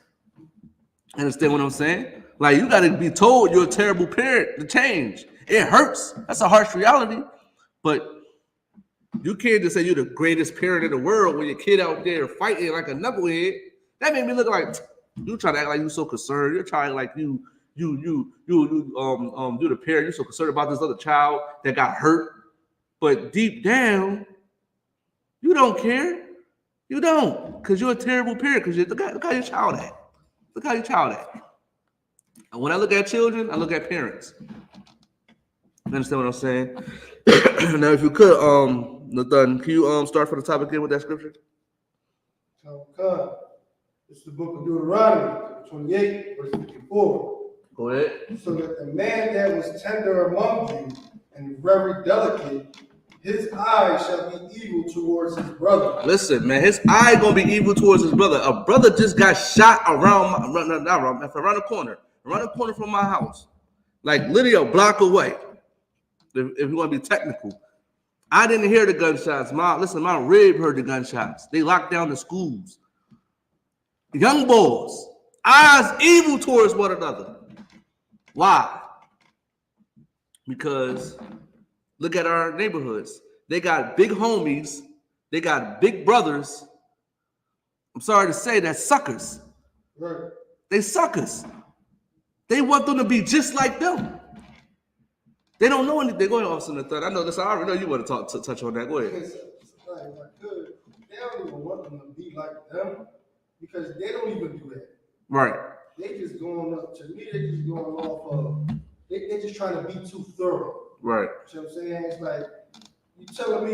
Understand what I'm saying? Like, you got to be told you're a terrible parent to change. It hurts. That's a harsh reality. But you can't just say you're the greatest parent in the world when your kid out there fighting like a knucklehead. That made me look like you trying to act like you so concerned. You're trying like you the parent. You're so concerned about this other child that got hurt, but deep down, you don't care. You don't, because you're a terrible parent. Because look how your child at. Look how your child at. And when I look at children, I look at parents. You understand what I'm saying? Now, if you could, Nathan, can you start for the topic again with that scripture? It's the book of Deuteronomy, 28, verse 54. Go ahead. So that the man that was tender among you and very delicate, his eye shall be evil towards his brother. Listen, man, his eye gonna be evil towards his brother. A brother just got shot around the corner from my house, like literally a block away. If you want to be technical, I didn't hear the gunshots. My rib heard the gunshots. They locked down the schools. Young boys, eyes evil towards one another. Why? Because look at our neighborhoods. They got big homies. They got big brothers. I'm sorry to say that suckers. Right. They suckers. They want them to be just like them. They don't know anything. Go ahead, Officer Nathan. I know this. I already know you want to touch on that. Go ahead. They don't even want them to be like them because they don't even do that. Right. They just going up. To me, they just going off of. They just trying to be too thorough. Right. You know what I'm saying? It's like you're telling a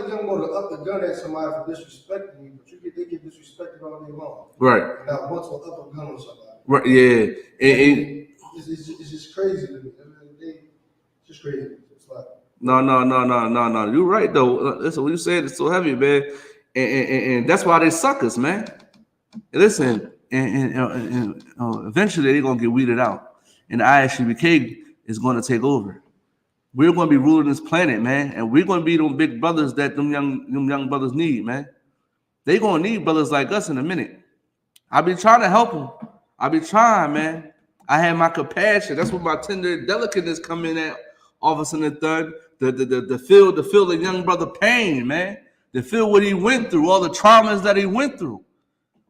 young boy to up the gun at somebody for disrespecting you, but they get disrespected all day long. Right. And not once will up a gun on somebody. Right. Yeah. It's just crazy to me. It's just crazy. It's like no. You're right though. Listen, what you said is so heavy, man, and that's why they suckers, man. Listen, and eventually they're gonna get weeded out, and the I.S.U.P.K is gonna take over. We're gonna be ruling this planet, man, and we're gonna be them big brothers that them young brothers need, man. They gonna need brothers like us in a minute. I be trying to help them. I be trying, man. I have my compassion. That's where my tender delicateness come in at. Officer Nathan, the feel the young brother pain, man. To feel what he went through, all the traumas that he went through.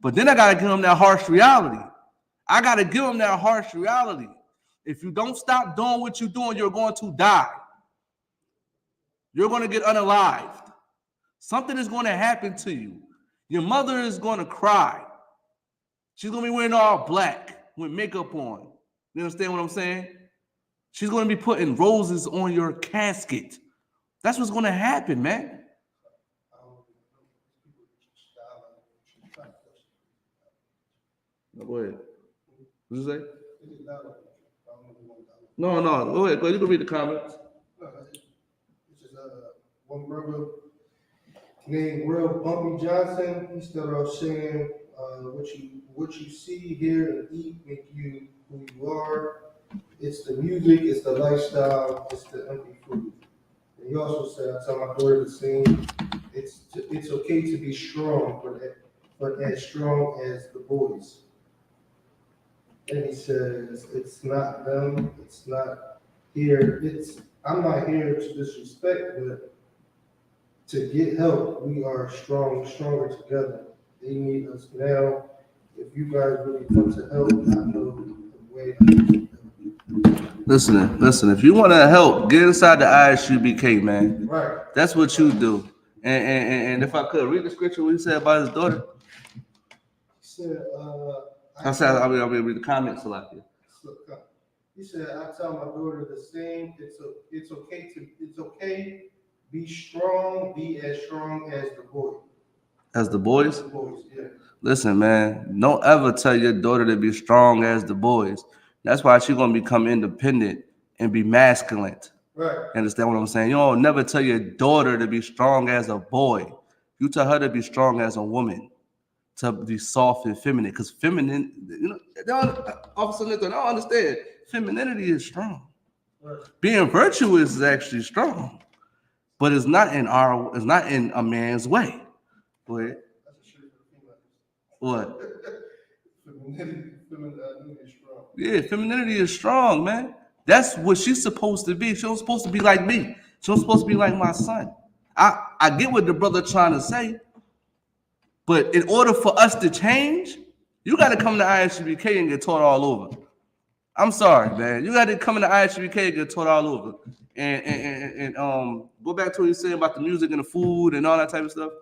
But then I gotta give him that harsh reality. If you don't stop doing what you're doing, you're going to die. You're going to get unalived. Something is going to happen to you. Your mother is going to cry. She's going to be wearing all black with makeup on. You understand what I'm saying? She's going to be putting roses on your casket. That's what's going to happen, man. Go ahead. What did you say? No. Go ahead. You can read the comments. It's just one brother named Real Bumpy Johnson. He started off saying, "What you see, hear, and eat make you who you are. It's the music, it's the lifestyle, it's the empty food." And he also said, "I tell my daughter the same. It's okay to be strong, but as strong as the boys." And he says, "It's not them. It's not here. I'm not here to disrespect, but to get help, we are stronger together. They need us now. If you guys really want to help, I know the way." Listen. If you want to help, get inside the I.S.U.P.K, man. Right. That's what you do. And if I could read the scripture, what he said about his daughter. He said, I'll read the comments a lot here. He said, "I tell my daughter the same. It's okay. Be strong. Be as strong as the boy." As the boys? The boys, yeah. Listen, man, don't ever tell your daughter to be strong as the boys. That's why she's gonna become independent and be masculine. Right. Understand what I'm saying? You don't never tell your daughter to be strong as a boy. You tell her to be strong as a woman, to be soft and feminine. Because feminine, Officer Nathan, I don't understand. Femininity is strong. Right. Being virtuous is actually strong. but it's not in a man's way. Go ahead. What? Femininity is strong. Yeah, femininity is strong, man. That's what she's supposed to be. She's not supposed to be like me. She's supposed to be like my son. I get what the brother trying to say, but in order for us to change, you got to come to I.S.U.P.K and get taught all over. I'm sorry, man. You got to come to I.S.U.P.K and get taught all over. And go back to what you said about the music and the food and all that type of stuff.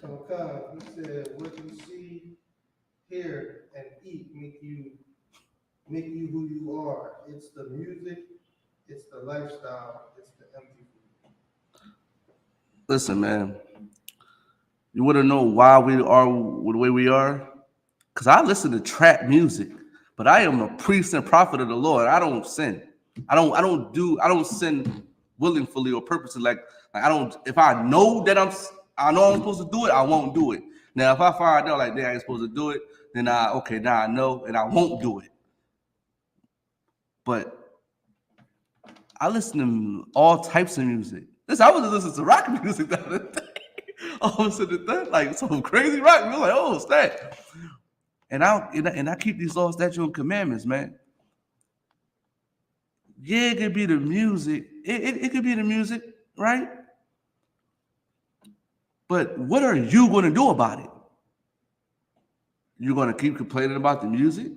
Okay, he said, what you see, hear, and eat make you who you are. It's the music, it's the lifestyle, it's the empty food. Listen, man. You want to know why we are the way we are? Because I listen to trap music, but I am a priest and prophet of the Lord. I don't sin. I don't sin willingly or purposely. Like I don't. If I know that I'm supposed to do it, I won't do it. Now, if I find out like I ain't supposed to do it, then now I know and I won't do it. But I listen to all types of music. Listen, I was listening to rock music the other day. I was listening to like some crazy rock. I was like, oh, snap. And I keep these laws, statutes, and commandments, man. Yeah, it could be the music. It could be the music, right? But what are you going to do about it? You're going to keep complaining about the music?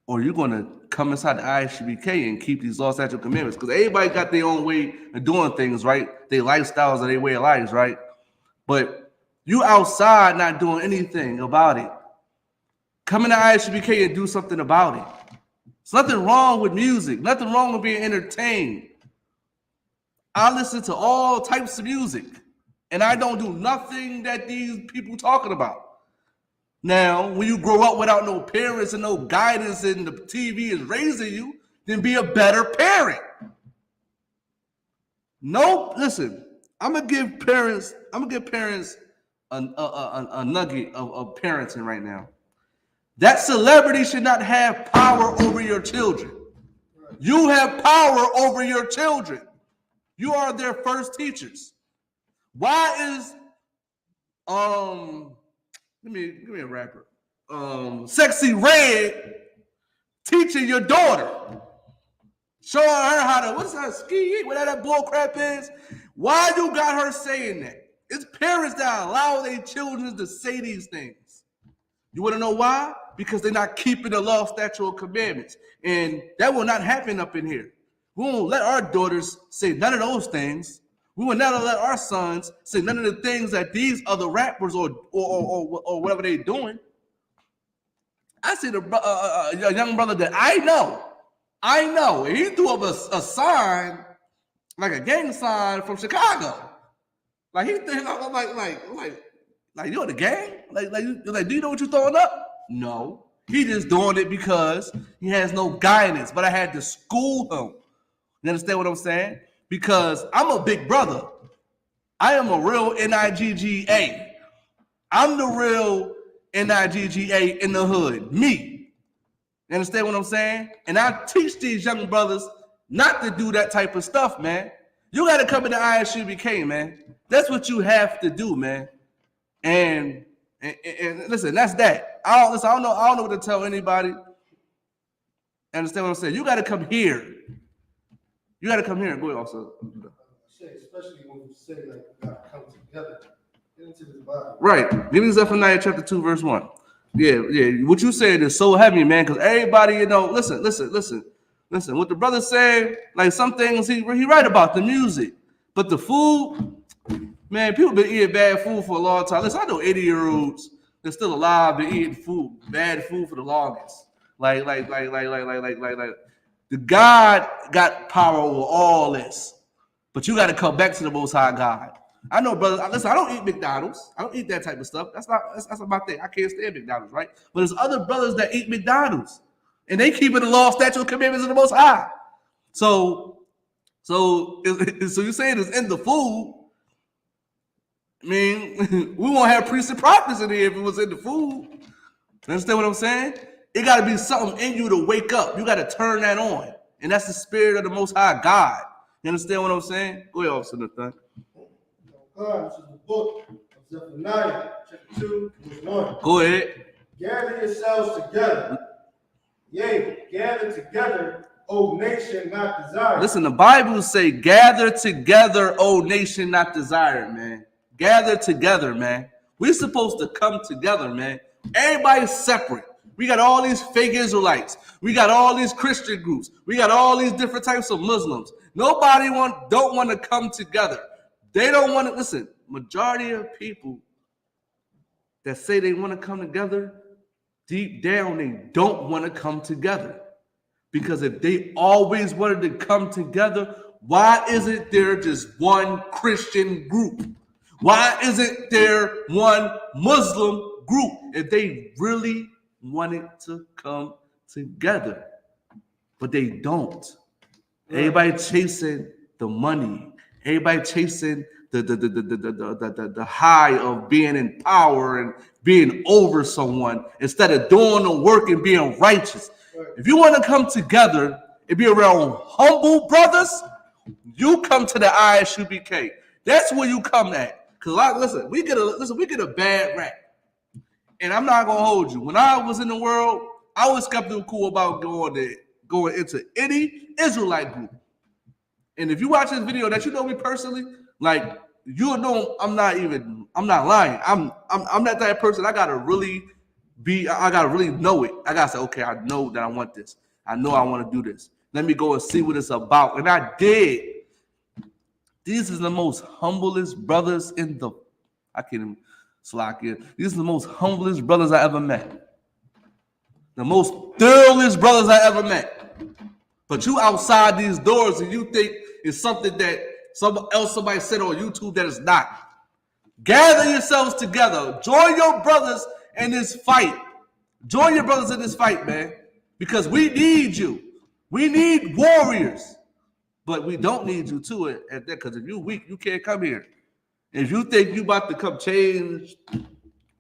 Or you're going to come inside the I.S.U.P.K and keep these laws, statutes, and commandments? Because everybody got their own way of doing things, right? Their lifestyles and their way of lives, right? But you outside not doing anything about it. Come in the I.S.U.P.K and do something about it. There's nothing wrong with music. Nothing wrong with being entertained. I listen to all types of music. And I don't do nothing that these people talking about. Now, when you grow up without no parents and no guidance and the TV is raising you, then be a better parent. No, listen, I'm gonna give parents a nugget of parenting right now. That celebrity should not have power over your children. You have power over your children. You are their first teachers. Why is give me a rapper. Sexy Red teaching your daughter, showing her how to what's that ski, whatever that bull crap is. Why you got her saying that? It's parents that allow their children to say these things. You want to know why? Because they're not keeping the law, statutes, and commandments, and that will not happen up in here. We won't let our daughters say none of those things. We will never let our sons say none of the things that these other rappers or whatever they're doing. I see a young brother that I know, and he threw up a sign, like a gang sign from Chicago. Like he think like you in the gang? Like do you know what you're throwing up? No. He just doing it because he has no guidance. But I had to school him. You understand what I'm saying? Because I'm a big brother. I am a real NIGGA. I'm the real NIGGA in the hood. Me. You understand what I'm saying? And I teach these young brothers not to do that type of stuff, man. You got to come into I.S.U.P.K, man. That's what you have to do, man. And listen, that's that. I don't know what to tell anybody. Understand what I'm saying? You got to come here. You got to come here and go ahead also. Especially when you say like we got to come together, get into this body. Right. Give me Zephaniah chapter 2, verse 1. Yeah. What you said is so heavy, man, because everybody, listen. What the brother said, like some things he right about the music. But the food, man, people been eating bad food for a long time. Listen, I know 80-year-olds that's still alive been eating bad food for the longest. Like the God got power over all this. But you got to come back to the Most High God. I know, brother. Listen, I don't eat McDonald's. I don't eat that type of stuff. That's not my thing. I can't stand McDonald's, right? But there's other brothers that eat McDonald's, and they keep it the law, statutes, and commandments of the Most High. So you saying it's in the food? I mean, we won't have priests and prophets in here if it was in the food. You understand what I'm saying? It got to be something in you to wake up. You got to turn that on And that's the spirit of the Most High God. You understand what I'm saying? Go ahead, Officer Nathan. This is the book of Zephaniah, chapter 2, verse 1. Go ahead. Gather yourselves together. Yea, gather together, O nation not desired. Listen, the Bible say, gather together, O nation not desired, man. Gather together, man. We're supposed to come together, man. Everybody's separate. We got all these fake Israelites. We got all these Christian groups. We got all these different types of Muslims. Nobody don't want to come together. They don't want to, listen, majority of people that say they want to come together, deep down, they don't want to come together. Because if they always wanted to come together, why isn't there just one Christian group? Why isn't there one Muslim group if they really wanted to come together? But they don't. Everybody chasing the money. Everybody chasing the high of being in power and being over someone instead of doing the work and being righteous. If you want to come together and be around humble brothers, you come to the I.S.U.P.K. That's where you come at. Cause we get a bad rap, and I'm not gonna hold you. When I was in the world, I was skeptical about going into any Israelite group. And if you watch this video, that you know me personally, like you'll know I'm not lying. I'm that type of person. I gotta really know it. I gotta say, okay, I know that I want this. I know I want to do this. Let me go and see what it's about. And I did. These are the most humblest brothers in the, I can't even slack it. These are the most humblest brothers I ever met. The most thoroughless brothers I ever met. But you outside these doors and you think it's something that somebody said on YouTube that is not. Gather yourselves together. Join your brothers in this fight. Join your brothers in this fight, man. Because we need you. We need warriors. But we don't need you to it at that, because if you're weak, you can't come here. If you think you about to come change,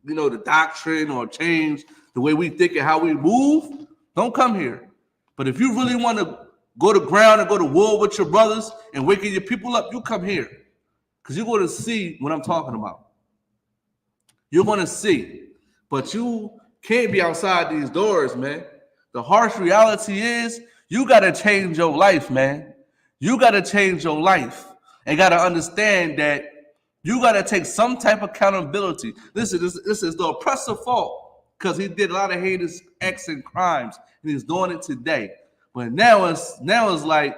the doctrine or change the way we think and how we move, don't come here. But if you really want to go to ground and go to war with your brothers and waking your people up, you come here. Because you're going to see what I'm talking about. You're going to see. But you can't be outside these doors, man. The harsh reality is you got to change your life, man. You got to change your life and got to understand that you got to take some type of accountability. Listen, this is the oppressor's fault because he did a lot of heinous acts and crimes, and he's doing it today. But now it's like,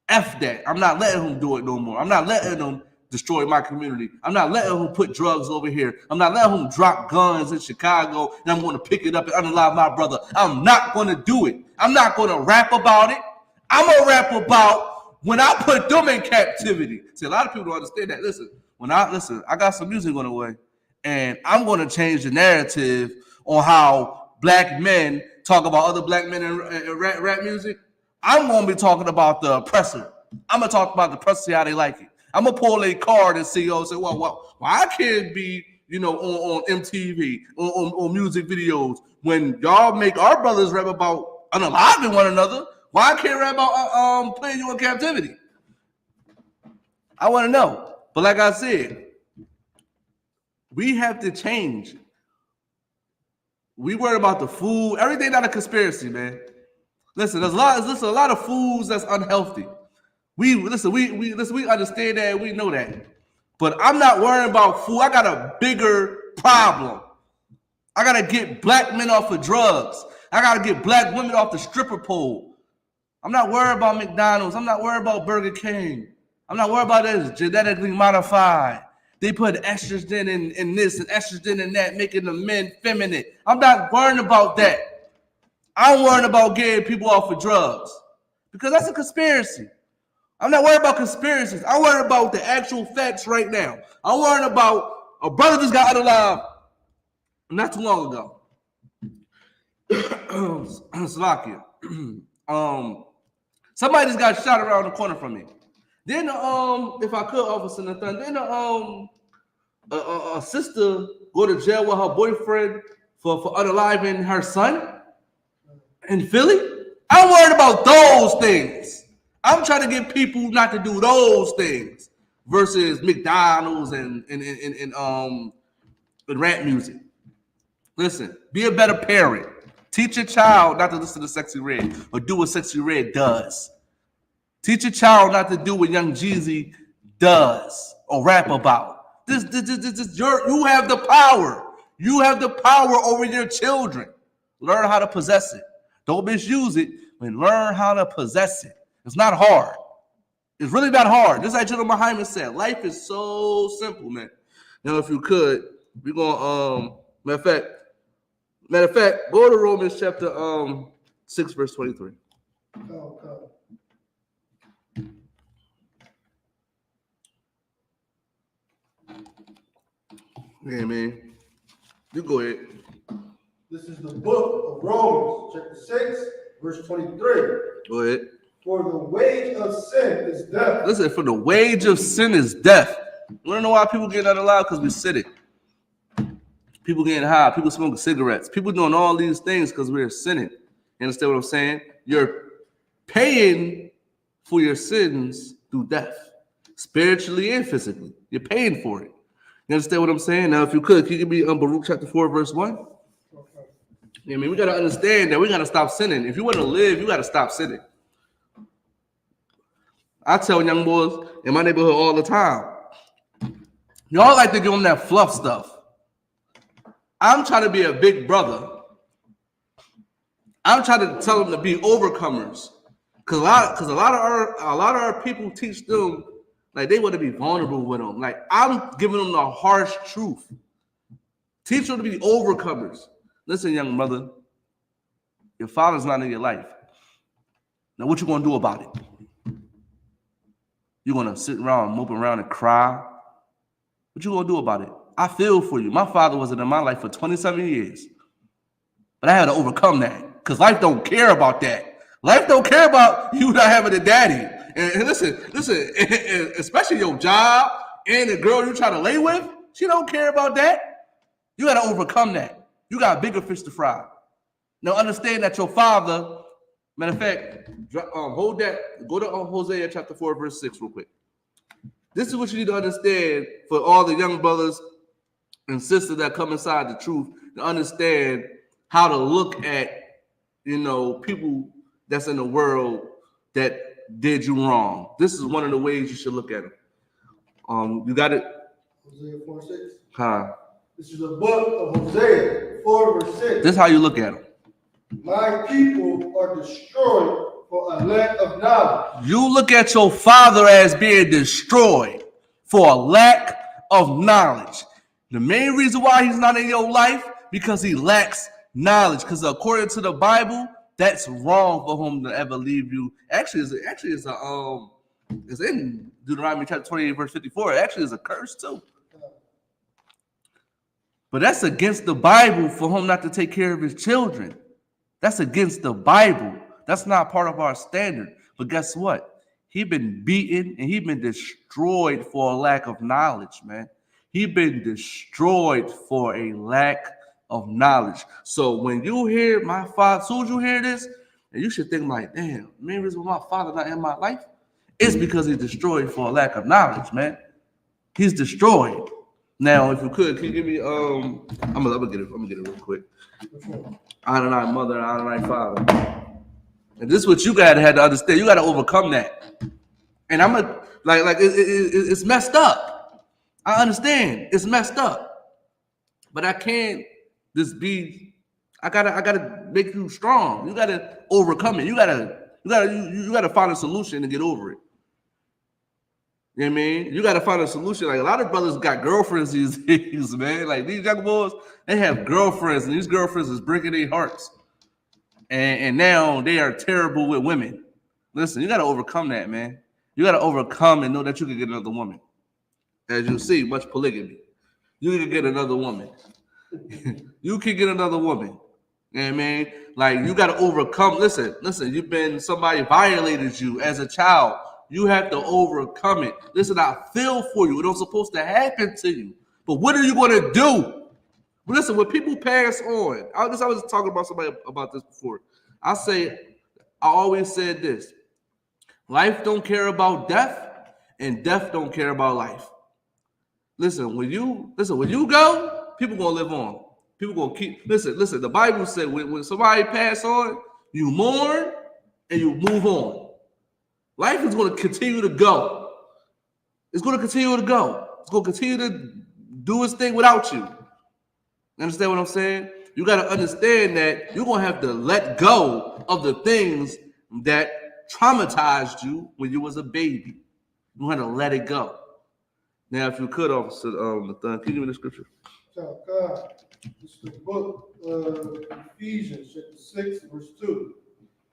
F that. I'm not letting him do it no more. I'm not letting him destroy my community. I'm not letting him put drugs over here. I'm not letting him drop guns in Chicago, and I'm going to pick it up and unalive my brother. I'm not going to do it. I'm not going to rap about it. I'm going to rap about when I put them in captivity. See, a lot of people don't understand that. Listen, I got some music on the way, and I'm going to change the narrative on how black men talk about other black men in rap music. I'm going to be talking about the oppressor. I'm going to talk about the oppressor, how they like it. I'm going to pull a card and say, well, I can't be, on MTV, on music videos when y'all make our brothers rap about unaliving one another. Why can't rap about playing you in captivity? I want to know. But like I said, we have to change. We worry about the food. Everything not a conspiracy, man. Listen, there's a lot of foods that's unhealthy. We understand that, we know that. But I'm not worrying about food. I got a bigger problem. I gotta get black men off of drugs. I gotta get black women off the stripper pole. I'm not worried about McDonald's. I'm not worried about Burger King. I'm not worried about this genetically modified. They put estrogen in this and estrogen in that, making the men feminine. I'm not worrying about that. I'm worrying about getting people off of drugs because that's a conspiracy. I'm not worried about conspiracies. I'm worried about the actual facts right now. I'm worried about a brother just got unalive not too long ago. Slovakia. Somebody just got shot around the corner from me. Then, if I could, Officer Nathan, then a sister go to jail with her boyfriend for unaliving her son in Philly. I'm worried about those things. I'm trying to get people not to do those things versus McDonald's and rap music. Listen, be a better parent. Teach your child not to listen to Sexy Red or do what Sexy Red does. Teach your child not to do what Young Jeezy does or rap about. You have the power. You have the power over your children. Learn how to possess it. Don't misuse it, but learn how to possess it. It's not hard. It's really not hard. Just like General Muhammad said, life is so simple, man. Now, if you could, we're gonna matter of fact, go to Romans chapter 6, verse 23. Yeah, man. You go ahead. This is the book of Romans, chapter 6, verse 23. Go ahead. For the wage of sin is death. Listen, for the wage of sin is death. You want to know why people get out alive? Because we sinning. People getting high. People smoking cigarettes. People doing all these things because we're sinning. You understand what I'm saying? You're paying for your sins through death, spiritually and physically. You're paying for it. You understand what I'm saying? Now, if you could you give me Baruch chapter 4, verse 1? I mean, we got to understand that we got to stop sinning. If you want to live, you got to stop sinning. I tell young boys in my neighborhood all the time, y'all like to give them that fluff stuff. I'm trying to be a big brother. I'm trying to tell them to be overcomers. Because a lot of our people teach them like they want to be vulnerable with them. Like I'm giving them the harsh truth. Teach them to be overcomers. Listen, young brother, your father's not in your life. Now, what you gonna do about it? You gonna sit around, mope around, and cry? What you gonna do about it? I feel for you. My father wasn't in my life for 27 years, but I had to overcome that because life don't care about that. Life don't care about you not having a daddy. And listen, especially your job and the girl you try to lay with, she don't care about that. You got to overcome that. You got bigger fish to fry. Now understand that your father, matter of fact, hold that. Go to Hosea chapter 4, verse 6 real quick. This is what you need to understand for all the young brothers and sisters that come inside the truth to understand how to look at, people that's in the world that did you wrong. This is one of the ways you should look at them. You got it? Hosea 4, 6. Huh? This is the book of Hosea 4, verse 6. This is how you look at them. My people are destroyed for a lack of knowledge. You look at your father as being destroyed for a lack of knowledge. The main reason why he's not in your life, because he lacks knowledge. Because according to the Bible, that's wrong for him to ever leave you. It's in Deuteronomy chapter 28, verse 54. It actually is a curse too. But that's against the Bible for him not to take care of his children. That's against the Bible. That's not part of our standard. But guess what? He's been beaten and he's been destroyed for a lack of knowledge, man. He's been destroyed for a lack of knowledge. So when you hear my father, as soon as you hear this, and you should think like, damn, main reason why my father not in my life is because he's destroyed for a lack of knowledge, man. He's destroyed. Now, if you could you give me I'm gonna get it real quick. Adonai mother, Adonai father. And this is what you gotta have to understand. You gotta overcome that. And I'm it's messed up. I understand it's messed up, but I can't just be. I gotta make you strong. You gotta overcome it. You gotta find a solution to get over it. You know what I mean? You gotta find a solution. Like a lot of brothers got girlfriends these days, man. Like these young boys, they have girlfriends, and these girlfriends is breaking their hearts. And now they are terrible with women. Listen, you gotta overcome that, man. You gotta overcome and know that you can get another woman. As you see, much polygamy. You can get another woman. You can get another woman. You know what I mean? Like you gotta overcome. Listen, somebody violated you as a child. You have to overcome it. Listen, I feel for you. It was supposed to happen to you. But what are you gonna do? Listen, when people pass on, I was talking about somebody about this before. I say, I always said this: life don't care about death, and death don't care about life. Listen, when you go, people gonna live on. People gonna keep. Listen. The Bible said when somebody pass on, you mourn and you move on. Life is gonna continue to go. It's gonna continue to go. It's gonna continue to do its thing without you. You understand what I'm saying? You gotta understand that you're gonna have to let go of the things that traumatized you when you was a baby. You have to let it go. Now, if you could, Officer Nathan, can you give me the scripture? God, it's the book of Ephesians, chapter 6, verse 2.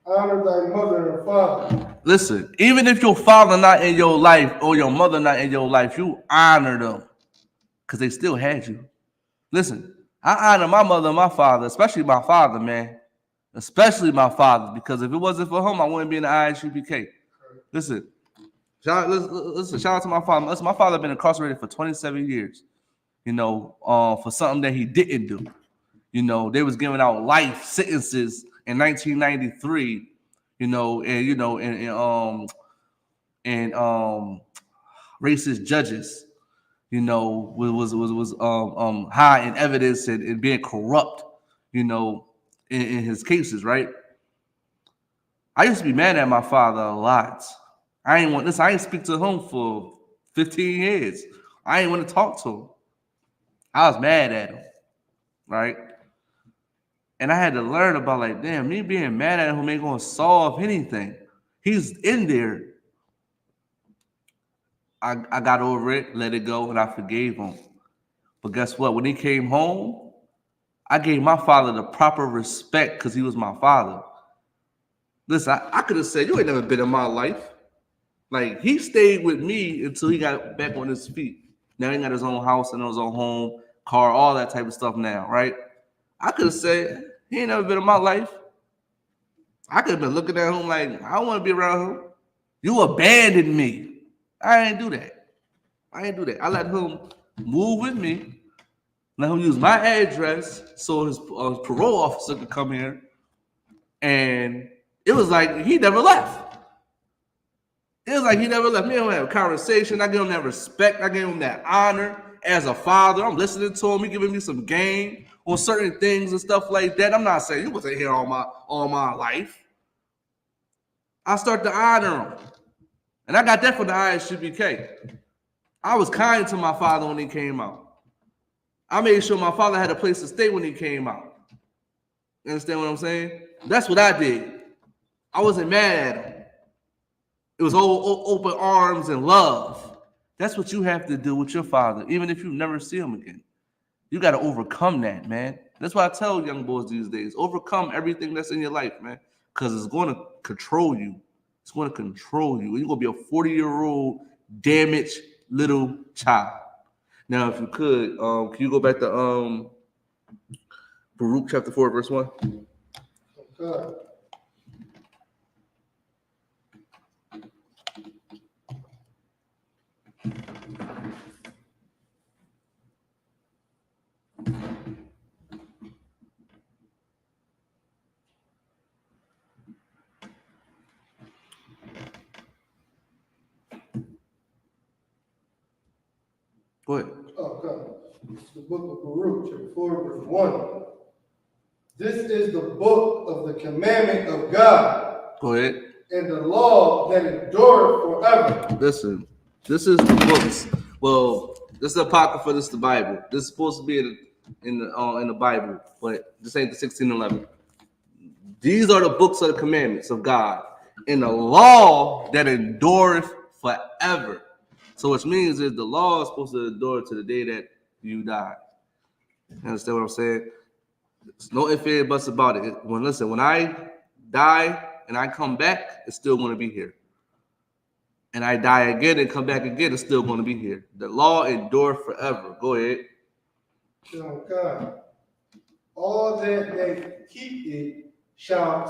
Honor thy mother and father. Listen, even if your father not in your life or your mother not in your life, you honor them because they still had you. Listen, I honor my mother and my father, especially my father, man. Especially my father, because if it wasn't for him, I wouldn't be in the I.S.U.P.K. Listen, shout out to my father. Listen, my father been incarcerated for 27 years, for something that he didn't do. They was giving out life sentences in 1993, and racist judges, was high in evidence and being corrupt, in his cases, right? I used to be mad at my father a lot. I ain't speak to him for 15 years. I ain't want to talk to him. I was mad at him, right? And I had to learn about, like, damn, me being mad at him ain't gonna solve anything. He's in there. I got over it, let it go, and I forgave him. But guess what? When he came home, I gave my father the proper respect because he was my father. Listen, I could have said, you ain't never been in my life. Like, he stayed with me until he got back on his feet. Now he got his own house and his own home, car, all that type of stuff now, right? I could have said, he ain't never been in my life. I could have been looking at him like, I don't want to be around him. You abandoned me. I ain't do that. I let him move with me, let him use my address so his parole officer could come here. And it was like he never left. Me and him have a conversation. I give him that respect. I give him that honor as a father. I'm listening to him. He giving me some game on certain things and stuff like that. I'm not saying you wasn't here all my life. I start to honor him. And I got that from the I.S.U.P.K. I was kind to my father when he came out. I made sure my father had a place to stay when he came out. You understand what I'm saying? That's what I did. I wasn't mad at him. It was all open arms and love. That's what you have to do with your father, even if you never see him again. You got to overcome that, man. That's why I tell young boys these days, overcome everything that's in your life, man, because it's going to control you. It's going to control you. You're going to be a 40-year-old damaged little child. Now, if you could, can you go back to Baruch chapter 4, verse 1? Okay. Go ahead. Okay. It's the book of Baruch, chapter 4, verse 1. This is the book of the commandment of God. Go ahead. And the law that endureth forever. Listen, this is the books. Well, this is the Apocrypha, this is the Bible. This is supposed to be in the Bible, but this ain't the 1611. These are the books of the commandments of God, and the law that endureth forever. So which means is the law is supposed to endure to the day that you die. You understand what I'm saying? There's no ifs, ands, buts about it. When I die and I come back, it's still going to be here. And I die again and come back again, it's still going to be here. The law endure forever. Go ahead. Oh God. All that they keep it shall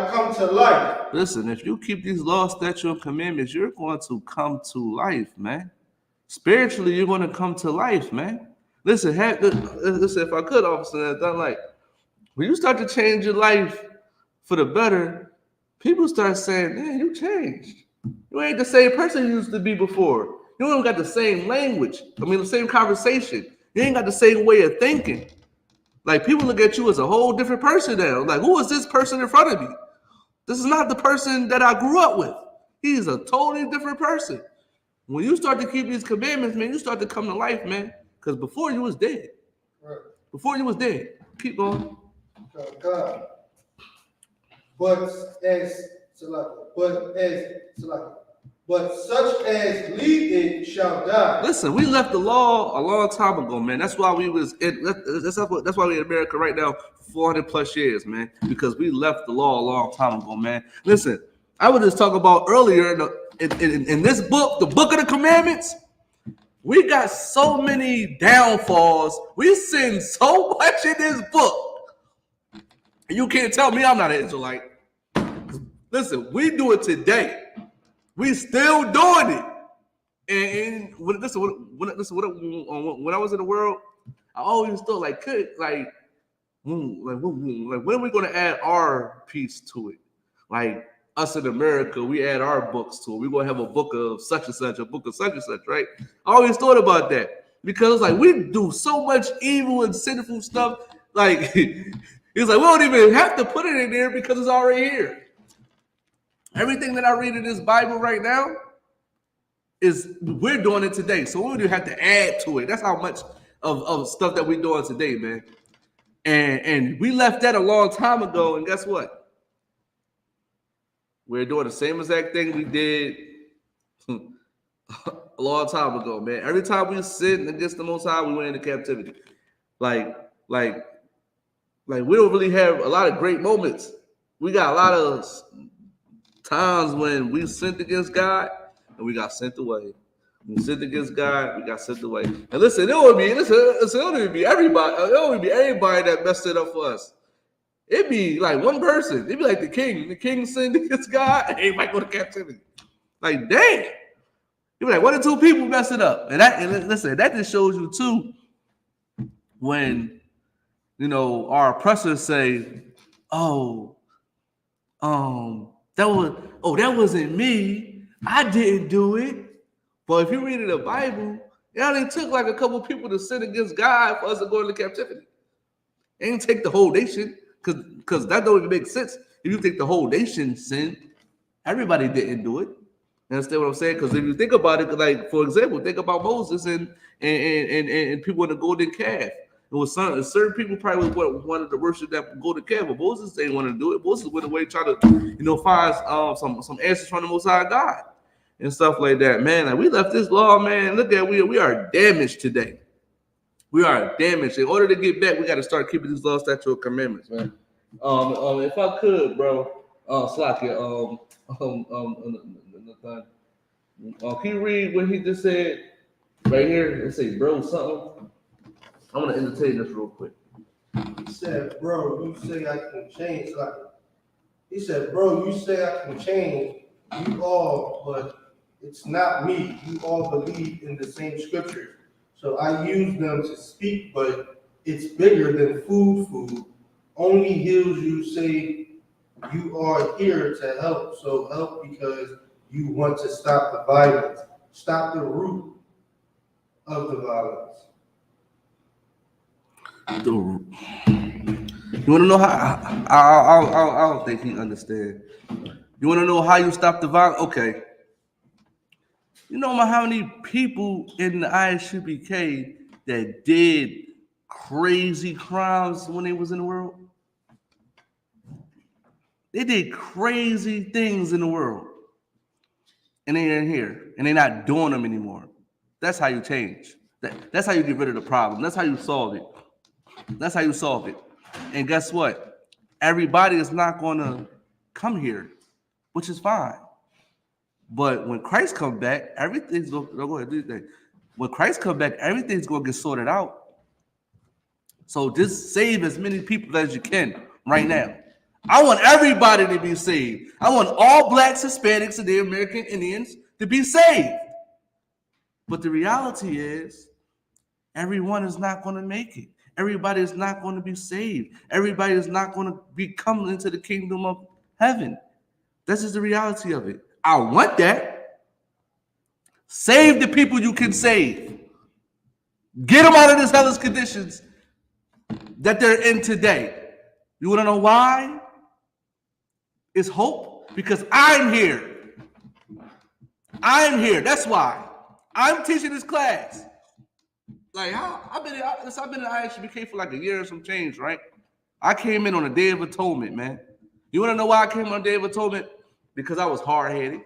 come to life. Listen, if you keep these laws, statutes, and commandments, you're going to come to life, man. Spiritually, you're going to come to life, man. Listen, if I could, officer, done like when you start to change your life for the better, people start saying, man, you changed. You ain't the same person you used to be before. You don't got the same language. I mean, the same conversation. You ain't got the same way of thinking. Like, people look at you as a whole different person now. Like, who is this person in front of me? This is not the person that I grew up with. He's a totally different person. When you start to keep these commandments, man, you start to come to life, man. Because before you was dead. Right. Before you was dead. Keep going. God. But such as leave it shall die. Listen, we left the law a long time ago, man. That's why we was that's why we're in America right now, 400 plus years, man. Because we left the law a long time ago, man. Listen, I was just talking about earlier in this book, the book of the commandments. We got so many downfalls. We sin so much in this book. You can't tell me I'm not an Israelite. Listen, we do it today. We still doing it. And when I was in the world, I always thought when are we going to add our piece to it? Like us in America, we add our books to it. We're going to have a book of such and such, a book of such and such, right? I always thought about that because like we do so much evil and sinful stuff. Like it's like we don't even have to put it in there because it's already here. Everything that I read in this Bible right now is we're doing it today. So we do have to add to it. That's how much of stuff that we're doing today, man. And we left that a long time ago. And guess what? We're doing the same exact thing we did a long time ago, man. Every time we sin against the Most High, we went into captivity. Like we don't really have a lot of great moments. We got a lot of times when we sinned against God and we got sent away. We sinned against God, we got sent away. And listen, it don't be everybody. It don't be everybody that messed it up for us. It'd be like one person. It'd be like the king. The king sinned against God, and everybody go to captivity. Like, dang. You'd be like, 1 or 2 people messed it up. And listen, that just shows you too when our oppressors say, that wasn't me. I didn't do it. But if you read in the Bible, it only took like a couple people to sin against God for us to go into captivity. It ain't take the whole nation, because that don't even make sense. If you think the whole nation sinned, everybody didn't do it. You understand what I'm saying? Because if you think about it, like for example, think about Moses and people in the golden calf. It was certain people probably wanted to worship that golden calf, but Moses didn't want to do it. Moses went away trying to find some answers from the Most High God and stuff like that. Man, like we left this law, man. Look at we are damaged today. We are damaged. In order to get back, we got to start keeping these laws, statutes, and commandments, man. If I could, bro, Slakia, can you read what he just said right here? It say, bro, something. I'm gonna entertain this real quick. He said, bro, you say I can change. He said, bro, you say I can change. You all, but it's not me. You all believe in the same scriptures. So I use them to speak, but it's bigger than food. Only heals you say you are here to help. So help because you want to stop the violence. Stop the root of the violence. You want to know how? I don't think he understands. You want to know how you stop the violence? Okay. You know how many people in the I.S.U.P.K that did crazy crimes when they was in the world? They did crazy things in the world. And they ain't here. And they're not doing them anymore. That's how you change. That's how you get rid of the problem. That's how you solve it. That's how you solve it. And guess what? Everybody is not going to come here, which is fine. But when Christ comes back, everything's going to go ahead and do that. When Christ comes back, everything's going to get sorted out. So just save as many people as you can right now. I want everybody to be saved. I want all blacks, Hispanics, and the American Indians to be saved. But the reality is, everyone is not going to make it. everybody is not going to be saved. Everybody is not going to be coming into the kingdom of heaven. This is the reality of it. I want that. Save the people you can save. Get them out of these hellish conditions that they're in today. You want to know why? It's hope. Because I'm here. I'm here. That's why. I'm teaching this class. Like, I've been in I.S.U.P.K for like a year or some change, right? I came in on a Day of Atonement, man. You want to know why I came on a Day of Atonement? Because I was hard-headed.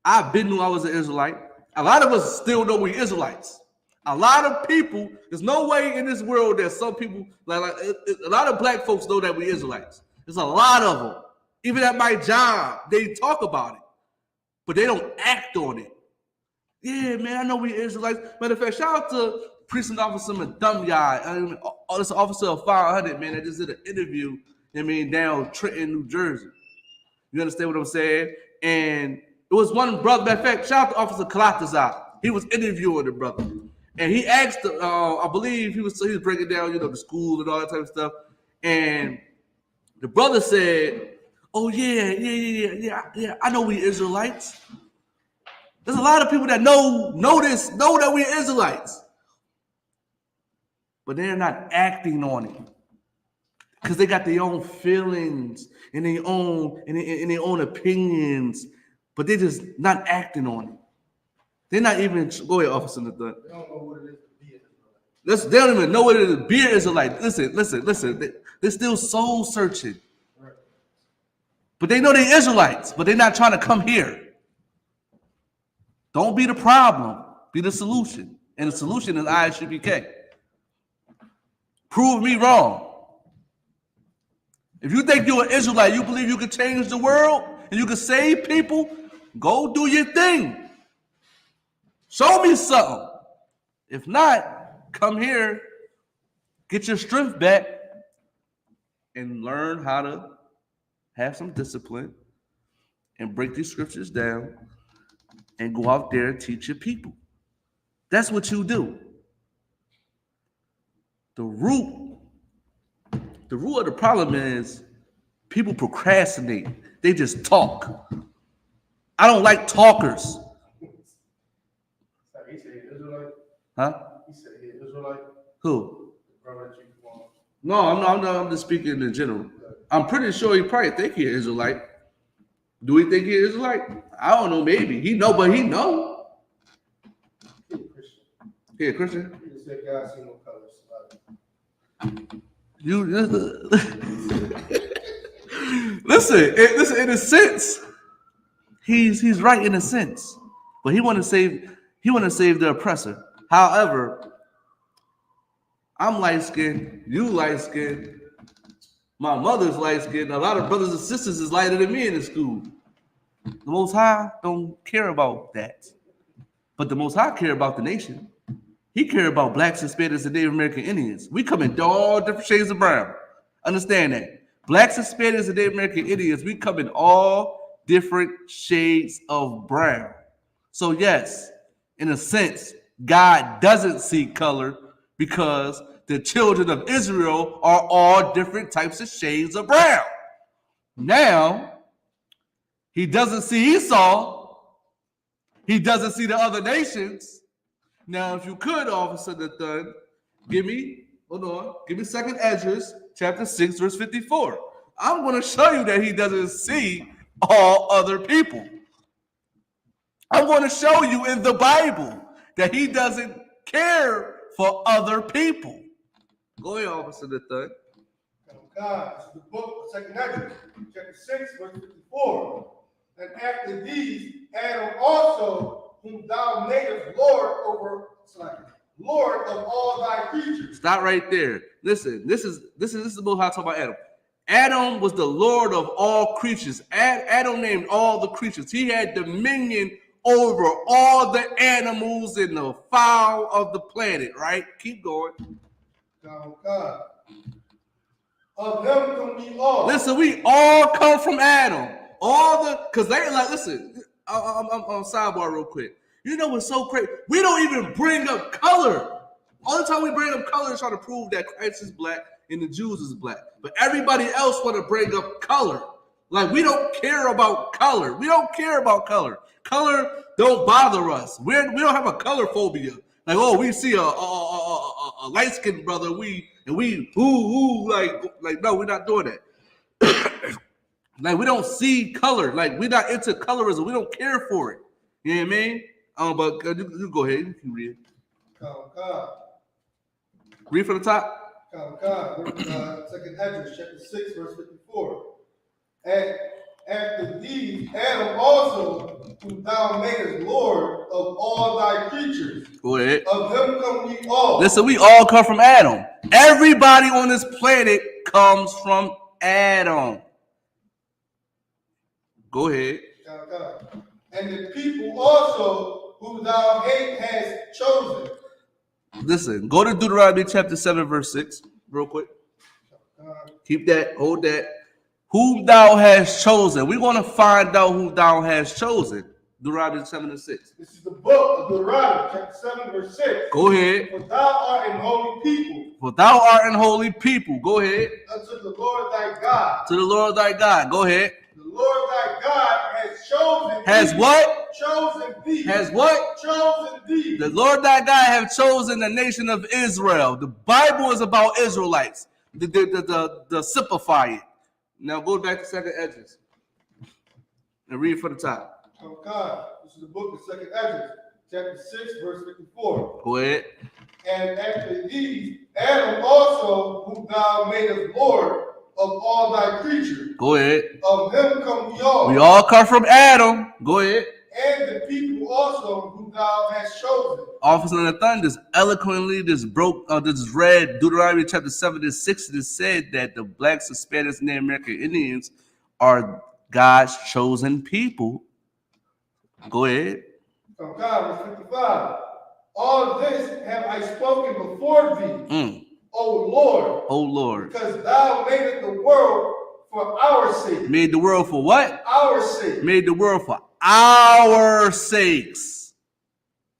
I knew I was an Israelite. A lot of us still know we Israelites. A lot of people, there's no way in this world that some people, like a lot of black folks know that we Israelites. There's a lot of them. Even at my job, they talk about it, but they don't act on it. Yeah, man, I know we Israelites. Matter of fact, shout out to Precinct Officer Madumyai. This officer of 500, man, that just did an interview, down Trenton, New Jersey. You understand what I'm saying? And it was one brother, matter of fact, shout out to Officer Kalatazar. He was interviewing the brother. And he asked, I believe he was breaking down, the school and all that type of stuff. And the brother said, oh, yeah, I know we Israelites. There's a lot of people that know that we're Israelites. But they're not acting on it. Because they got their own feelings and their own opinions, but they're just not acting on it. They're not even, go ahead, Officer Nathan. They don't know what it is to be an Israelite. They don't even know what it is to be an Israelite. Listen. They're still soul searching. Right. But they know they're Israelites, but they're not trying to come here. Don't be the problem, be the solution. And the solution is I.S.U.P.K. Prove me wrong. If you think you're an Israelite, you believe you can change the world and you can save people, go do your thing. Show me something. If not, come here, get your strength back, and learn how to have some discipline and break these scriptures down and go out there and teach your people. That's what you do. The root of the problem is people procrastinate. They just talk. I don't like talkers. He said Israelite. Huh? He said Israelite. Who? The No, I'm just speaking in general. I'm pretty sure he probably think he's Israelite. Do we think he's Israelite? I don't know, maybe. He know, but he know. He a Christian? He just said God see no colors. Listen, in a sense, he's right in a sense. But he want to save the oppressor. However, I'm light-skinned, you light-skinned, my mother's light-skinned, a lot of brothers and sisters is lighter than me in the school. The Most High don't care about that. But the Most High care about the nation. He care about blacks, Hispanics, and Native American Indians. We come in all different shades of brown. Understand that. Blacks, Hispanics, and Native American Indians, we come in all different shades of brown. So yes, in a sense, God doesn't see color because the children of Israel are all different types of shades of brown. Now, he doesn't see Esau. He doesn't see the other nations. Now, if you could, Officer Nathan, give me 2nd Esdras, chapter 6, verse 54. I'm going to show you that he doesn't see all other people. I'm going to show you in the Bible that he doesn't care for other people. Go ahead, Officer Nathan. God, this is the book of 2nd Esdras, chapter 6, verse 54. And after these, Adam also, whom thou madest Lord of all thy creatures. Stop right there. Listen, this is the Most High talking about Adam. Adam was the Lord of all creatures. Adam named all the creatures. He had dominion over all the animals and the fowl of the planet, right? Keep going. God. Of them come we all. Listen, we all come from Adam. Because they like, listen, I'm on sidebar real quick. You know what's so crazy? We don't even bring up color. Only time we bring up color is trying to prove that Christ is black and the Jews is black. But everybody else want to bring up color. Like, we don't care about color. We don't care about color. Color don't bother us. We don't have a color phobia. Like, oh, we see a light-skinned brother, like no, we're not doing that. Like, we don't see color. Like, we're not into colorism. We don't care for it. You know what I mean? But you go ahead. You can read. Read from the top. Second Ezra, chapter 6, verse 54. And after these, Adam also, whom thou madest Lord of all thy creatures. Go ahead. Of him come we all. Listen, we all come from Adam. Everybody on this planet comes from Adam. Go ahead. And the people also whom thou hast chosen. Listen, go to Deuteronomy chapter 7, verse 6, real quick. Keep that, hold that. Whom thou hast chosen. We're going to find out who thou hast chosen. Deuteronomy 7 and 6. This is the book of Deuteronomy, chapter 7, verse 6. Go ahead. For thou art an holy people. For thou art an holy people. Go ahead. Unto the Lord thy God. To the Lord thy God. Go ahead. The Lord thy God has chosen has thee. What? Chosen thee. Has what? Chosen thee. The Lord thy God have chosen the nation of Israel. The Bible is about Israelites. The simplify it. Now go back to second Ezra and read from the top. Oh God, this is the book of second Ezra, chapter 6, verse 54. Go ahead. And after these, Adam also, whom thou madest Lord of all thy creatures. Go ahead. Of him come we all. We all come from Adam. Go ahead. And the people also whom thou hast chosen. Officer of the Thunder just eloquently just read Deuteronomy chapter 7 and 6. It said that the blacks, Hispanics, and Native American Indians are God's chosen people. Go ahead. From God, verse 55. All this have I spoken before thee, O Lord. O Lord. Because thou madest the world for our sake. Made the world for what? Our sake. Made the world for our sakes.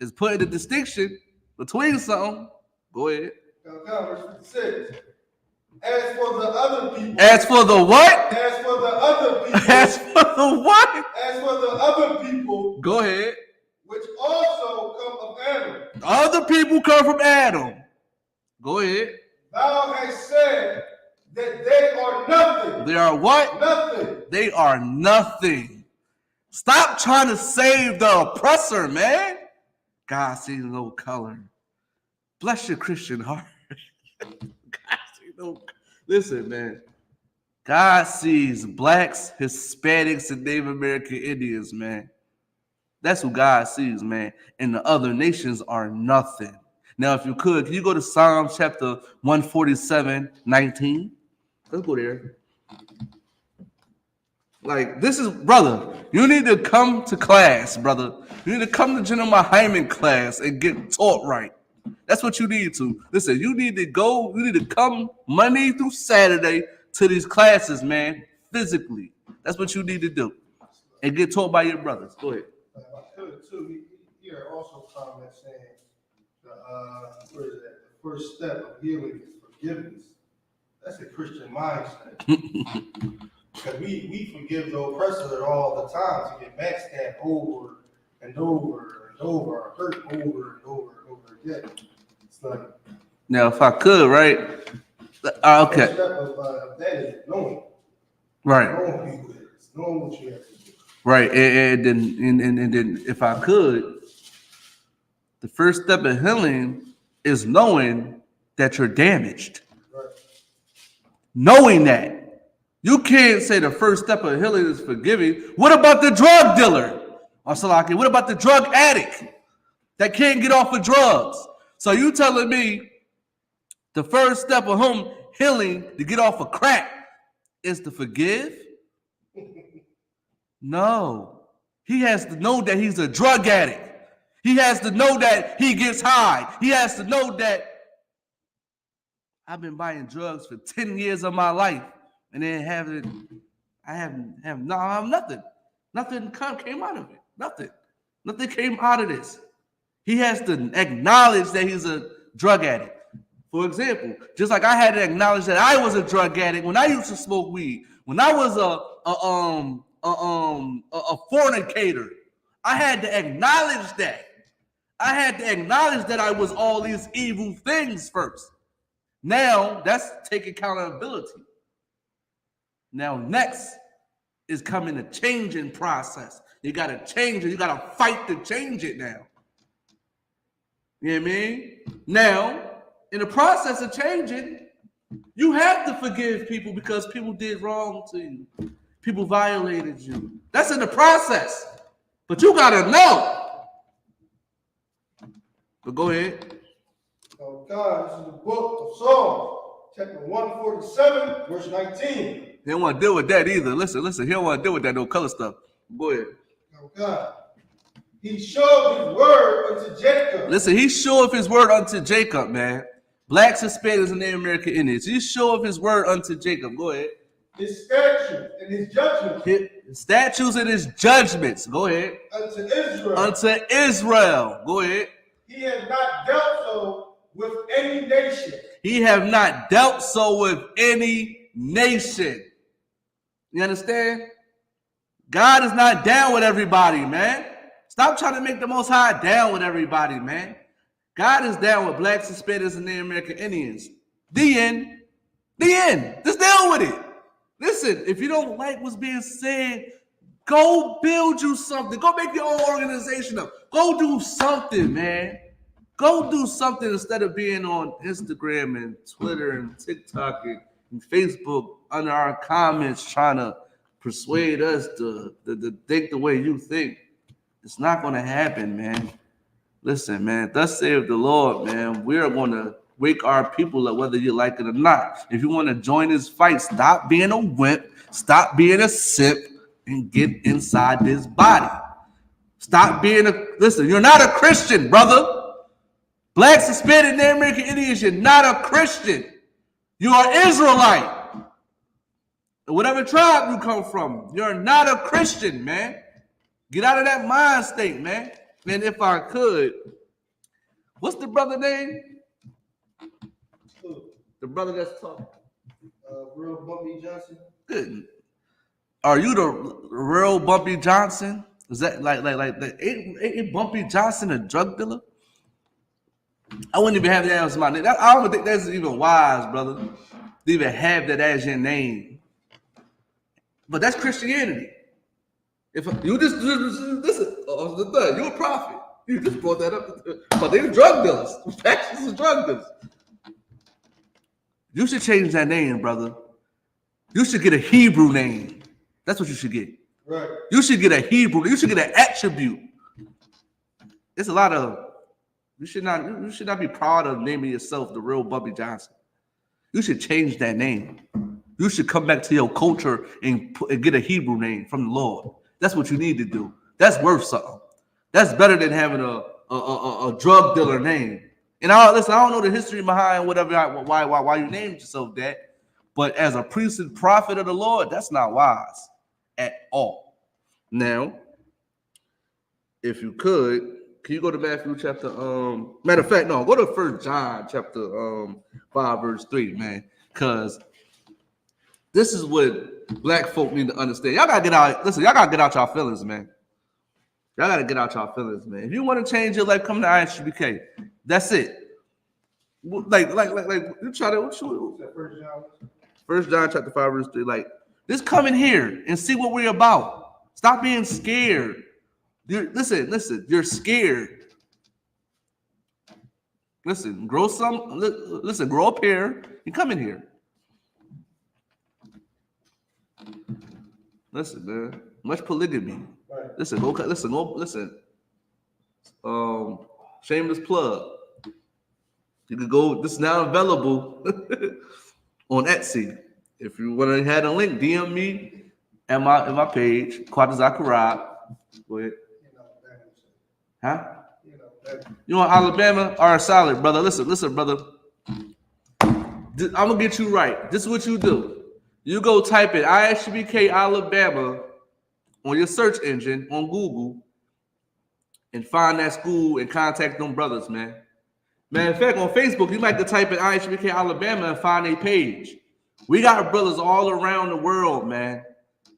It's putting the distinction between something. Go ahead. Verse 56. As for the other people. As for the what? As for the other people. As for the what? As for the other people. Go ahead. Which also come of Adam. Other people come from Adam. Go ahead. Thou hast said that they are nothing. They are what? Nothing. They are nothing. Stop trying to save the oppressor, man. God sees no color. Bless your Christian heart. God sees no. Listen, man. God sees blacks, Hispanics, and Native American Indians, man. That's who God sees, man. And the other nations are nothing. Now, if you could, can you go to Psalms chapter 147, 19? Let's go there. Like, this is, brother, you need to come to class, brother. You need to come to GEN.YAHANNA class and get taught right. That's what you need to. Listen, you need to come Monday through Saturday to these classes, man, physically. That's what you need to do. And get taught by your brothers. Go ahead. I could, too. Here also comment saying, where is that? The first step of healing is forgiveness. That's a Christian mindset. Because we forgive the oppressor all the time to get backstabbed over and over and over, hurt over and over and over again. It's like, now, if I could, right? Okay. The step of that is knowing. Right. Knowing who it is. Knowing what you have to do. Right. And then if I could, the first step of healing is knowing that you're damaged. Right. Knowing that. You can't say the first step of healing is forgiving. What about the drug dealer? Or Salaki, what about the drug addict that can't get off of drugs? So you telling me the first step of him healing to get off of crack is to forgive? No. He has to know that he's a drug addict. He has to know that he gets high. He has to know that I've been buying drugs for 10 years of my life. And then I have nothing. Nothing came out of it. Nothing came out of this. He has to acknowledge that he's a drug addict. For example, just like I had to acknowledge that I was a drug addict when I used to smoke weed, when I was a fornicator, I had to acknowledge that. I had to acknowledge that I was all these evil things first. Now that's taking accountability. Now next is coming a changing process. You got to change it. You got to fight to change it now. You know what I mean? Now, in the process of changing, you have to forgive people because people did wrong to you. People violated you. That's in the process. But you got to know. But go ahead. Oh God, this is the book of Psalms, chapter 147, verse 19. He don't want to deal with that either. Listen. He don't want to deal with that no color stuff. Go ahead. Oh God. He showed his word unto Jacob. Listen, he's sure of his word unto Jacob, man. Blacks, Hispanics, and Native American Indians. He's sure of his word unto Jacob. Go ahead. His statutes and his judgments. His statutes and his judgments. Go ahead. Unto Israel. Unto Israel. Go ahead. He has not dealt so with any nation. He have not dealt so with any nation. You understand? God is not down with everybody, man. Stop trying to make the Most High down with everybody, man. God is down with blacks, Hispanics, and Native American Indians. The end. The end. Just deal with it. Listen, if you don't like what's being said, go build you something. Go make your own organization up. Go do something, man. Go do something instead of being on Instagram and Twitter and TikTok and Facebook under our comments trying to persuade us to think the way you think. It's not going to happen, man. Listen, man, thus saith the Lord, man. We are going to wake our people up, whether you like it or not. If you want to join this fight, stop being a wimp, stop being a simp, and get inside this body. Stop being listen, you're not a Christian, brother. Blacks, Hispanic, Native American Indians, you're not a Christian. You are Israelite. Whatever tribe you come from, you're not a Christian, man. Get out of that mind state, man. And if I could, what's the brother name? The brother that's talking. Real Bumpy Johnson. Good. Are you the real Bumpy Johnson? Is that like ain't Bumpy Johnson a drug dealer? I wouldn't even have that as my name. I don't think that's even wise, brother, to even have that as your name. But that's Christianity. If you just listen, you're a prophet. You just brought that up. But they're drug dealers. Factions is drug dealers. You should change that name, brother. You should get a Hebrew name. That's what you should get. Right. You should get a Hebrew. You should get an attribute. It's a lot of. You should not be proud of naming yourself the real Bumpy Johnson. You should change that name. You should come back to your culture and get a Hebrew name from the Lord. That's what you need to do. That's worth something. That's better than having a drug dealer name. And I don't know the history behind whatever why you named yourself that, but as a priest and prophet of the Lord, that's not wise at all. Now, if you could, can you go to Matthew chapter matter of fact, no, go to 1 John chapter 5 verse 3, man, because this is what black folk need to understand. Y'all gotta get out. Listen, y'all gotta get out y'all feelings, man. Y'all gotta get out y'all feelings, man. If you want to change your life, come to I.S.U.P.K. That's it. Like you try to. 1 John chapter 5 verse 3. Like, just come in here and see what we're about. Stop being scared. Listen. You're scared. Listen, grow up here and come in here. Listen, man. Much polygamy. Right. Listen. Shameless plug. You can go. This is now available on Etsy. If you want to have a link, DM me at my page, Kwata Zachariah. Go ahead. Huh? You want Alabama or solid, brother? Listen, brother. I'm gonna get you right. This is what you do. You go type in I.S.U.P.K. Alabama on your search engine on Google and find that school and contact them brothers, man. Matter of fact, on Facebook, you might have to type in I.S.U.P.K Alabama and find a page. We got brothers all around the world, man.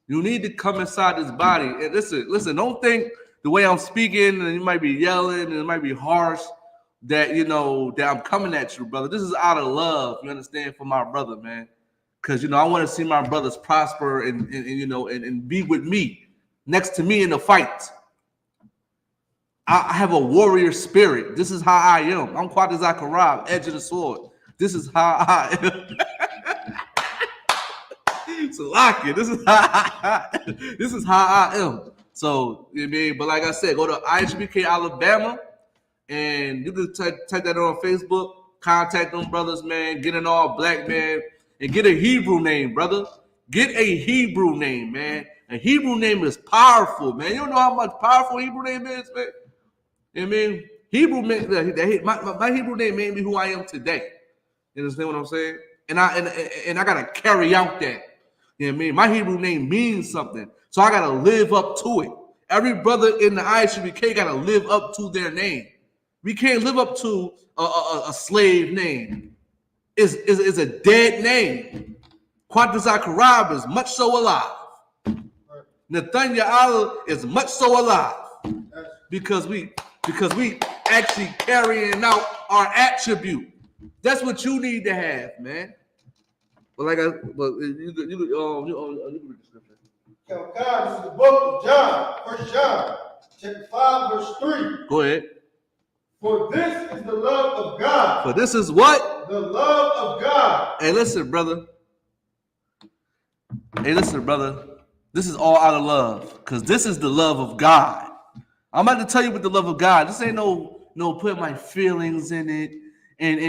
You need to come inside this body. And listen, don't think the way I'm speaking and you might be yelling and it might be harsh that, that I'm coming at you, brother. This is out of love, you understand, for my brother, man. Because, I want to see my brothers prosper and be with me, next to me in the fight. I have a warrior spirit. This is how I am. I'm Quad Zakarab, edge of the sword. This is how I am. So lock it. This is how I am. So, but like I said, go to I.S.U.P.K Alabama, and you can type that on Facebook. Contact them brothers, man. Get an all black man, and get a Hebrew name, brother. Get a Hebrew name, man. A Hebrew name is powerful, man. You don't know how much powerful Hebrew name is, man. Hebrew name. My Hebrew name made me who I am today. You understand what I'm saying? And I gotta carry out that. You know what I mean? My Hebrew name means something. So I got to live up to it. Every brother in the I.S.U.P.K got to live up to their name. We can't live up to a slave name. It's a dead name. Quantas Karab is much so alive. Nathaniel is much so alive. Because we actually carrying out our attribute. That's what you need to have, man. But you read the scripture. God, this is the book of John, 1 John, chapter 5, verse 3. Go ahead. For this is the love of God. For this is what? The love of God. Hey, listen, brother. This is all out of love, because this is the love of God. I'm about to tell you what the love of God. This ain't no put my feelings in it, and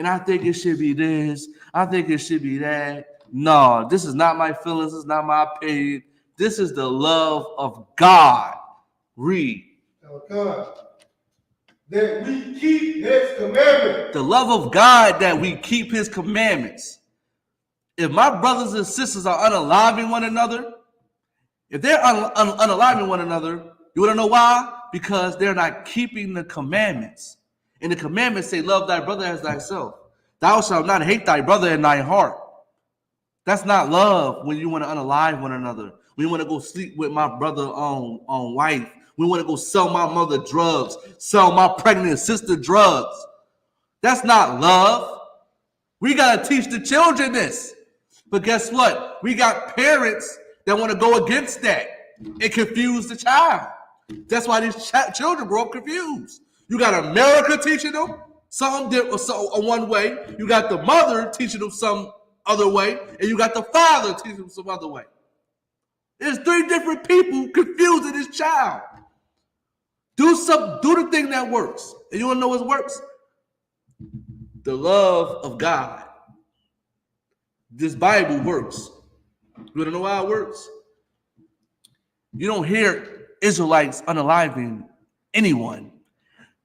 I think it should be this. I think it should be that. No, this is not my feelings. This is not my opinion. This is the love of God. Read. God, that we keep his commandments. The love of God, that we keep his commandments. If my brothers and sisters are unaliving one another, if they're unaliving one another, you want to know why? Because they're not keeping the commandments. And the commandments say, love thy brother as thyself. Thou shalt not hate thy brother in thy heart. That's not love when you want to unalive one another. When you want to go sleep with my brother on wife. We want to go sell my mother drugs, sell my pregnant sister drugs. That's not love. We got to teach the children this. But guess what? We got parents that want to go against that and confuse the child. That's why these children grow up confused. You got America teaching them some one way. You got the mother teaching them some other way. And you got the father teaching them some other way. There's three different people confusing this child. Do the thing that works. And you want to know what works? The love of God. This Bible works. You want to know how it works? You don't hear Israelites unaliving anyone.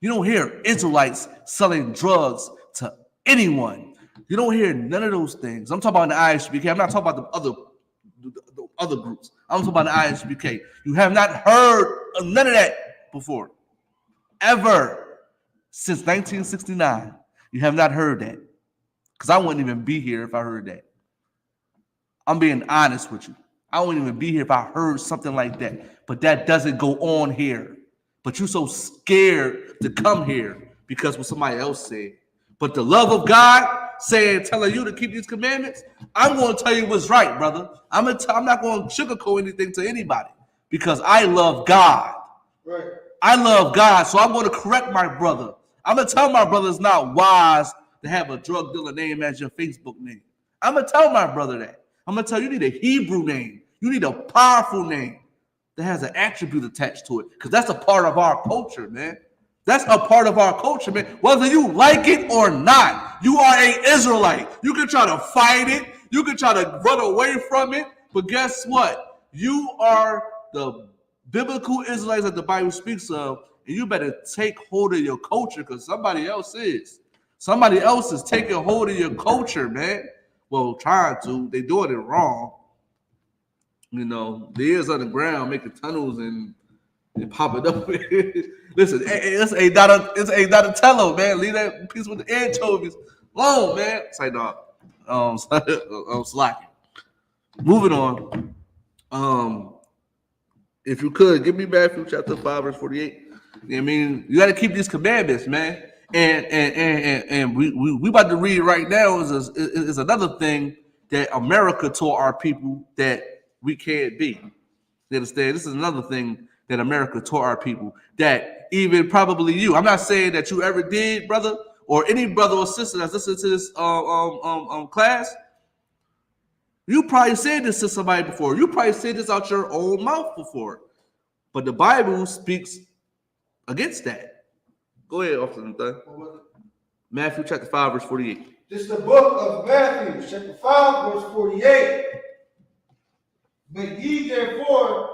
You don't hear Israelites selling drugs to anyone. You don't hear none of those things. I'm talking about the I.S.U.P.K. I'm not talking about the other groups. I'm talking about the I.S.U.P.K. You have not heard of none of that before. Ever. Since 1969. You have not heard that. Because I wouldn't even be here if I heard that. I'm being honest with you. I wouldn't even be here if I heard something like that. But that doesn't go on here. But you're so scared to come here because what somebody else said. But the love of God telling you to keep these commandments, I'm going to tell you what's right, brother. I'm not going to sugarcoat anything to anybody because I love God. Right. I love God, so I'm going to correct my brother. I'm going to tell my brother it's not wise to have a drug dealer name as your Facebook name. I'm going to tell my brother that. I'm going to tell you need a Hebrew name. You need a powerful name that has an attribute attached to it because that's a part of our culture, man. That's a part of our culture, man. Whether you like it or not, you are an Israelite. You can try to fight it. You can try to run away from it. But guess what? You are the biblical Israelites that the Bible speaks of, and you better take hold of your culture because somebody else is. Somebody else is taking hold of your culture, man. Well, trying to. They're doing it wrong. You know, the ears on the ground making tunnels and and pop it up. Listen, it's a Donatello, man. Leave that piece with the anchovies alone, man. It's like, no, slacking. Moving on. If you could give me Matthew chapter 5, verse 48. I mean, you got to keep these commandments, man. And we about to read right now is another thing that America taught our people that we can't be. You understand? This is another thing that America taught our people that even probably you. I'm not saying that you ever did, brother, or any brother or sister that's listening to this class. You probably said this to somebody before. You probably said this out your own mouth before. But the Bible speaks against that. Go ahead, Officer Nathan. Matthew chapter 5, verse 48. This is the book of Matthew, chapter 5, verse 48. But ye therefore,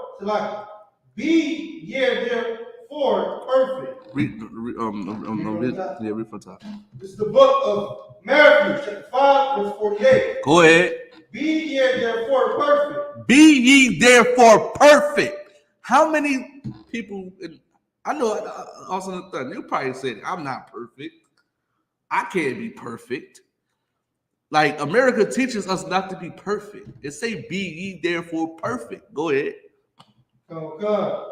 be ye therefore perfect. Read from top. This is the book of Matthew, chapter 5, verse 48. Go ahead. Be ye therefore perfect. Be ye therefore perfect. How many people, I know also you probably said, I'm not perfect. I can't be perfect. Like America teaches us not to be perfect. It say be ye therefore perfect. Go ahead. God.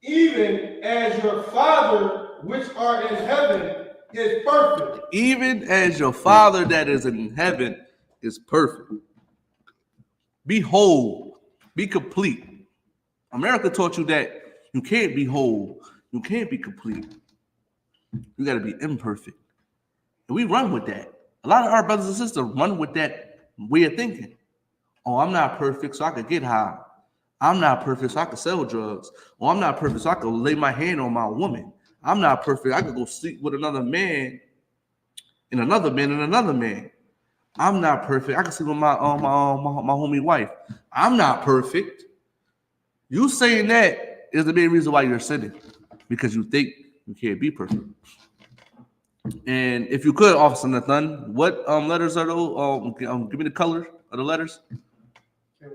Even as your Father which art in heaven is perfect. Even as your Father that is in heaven is perfect. Be whole. Be complete. America taught you that you can't be whole. You can't be complete. You got to be imperfect. And we run with that. A lot of our brothers and sisters run with that way of thinking. Oh, I'm not perfect, so I could get high. I'm not perfect, so I could sell drugs. Or I'm not perfect, so I could lay my hand on my woman. I'm not perfect. I could go sleep with another man and another man and another man. I'm not perfect. I can sleep with my homie wife. I'm not perfect. You saying that is the main reason why you're sinning, because you think you can't be perfect. And if you could, Officer Nathan, what letters are those? Give me the color of the letters.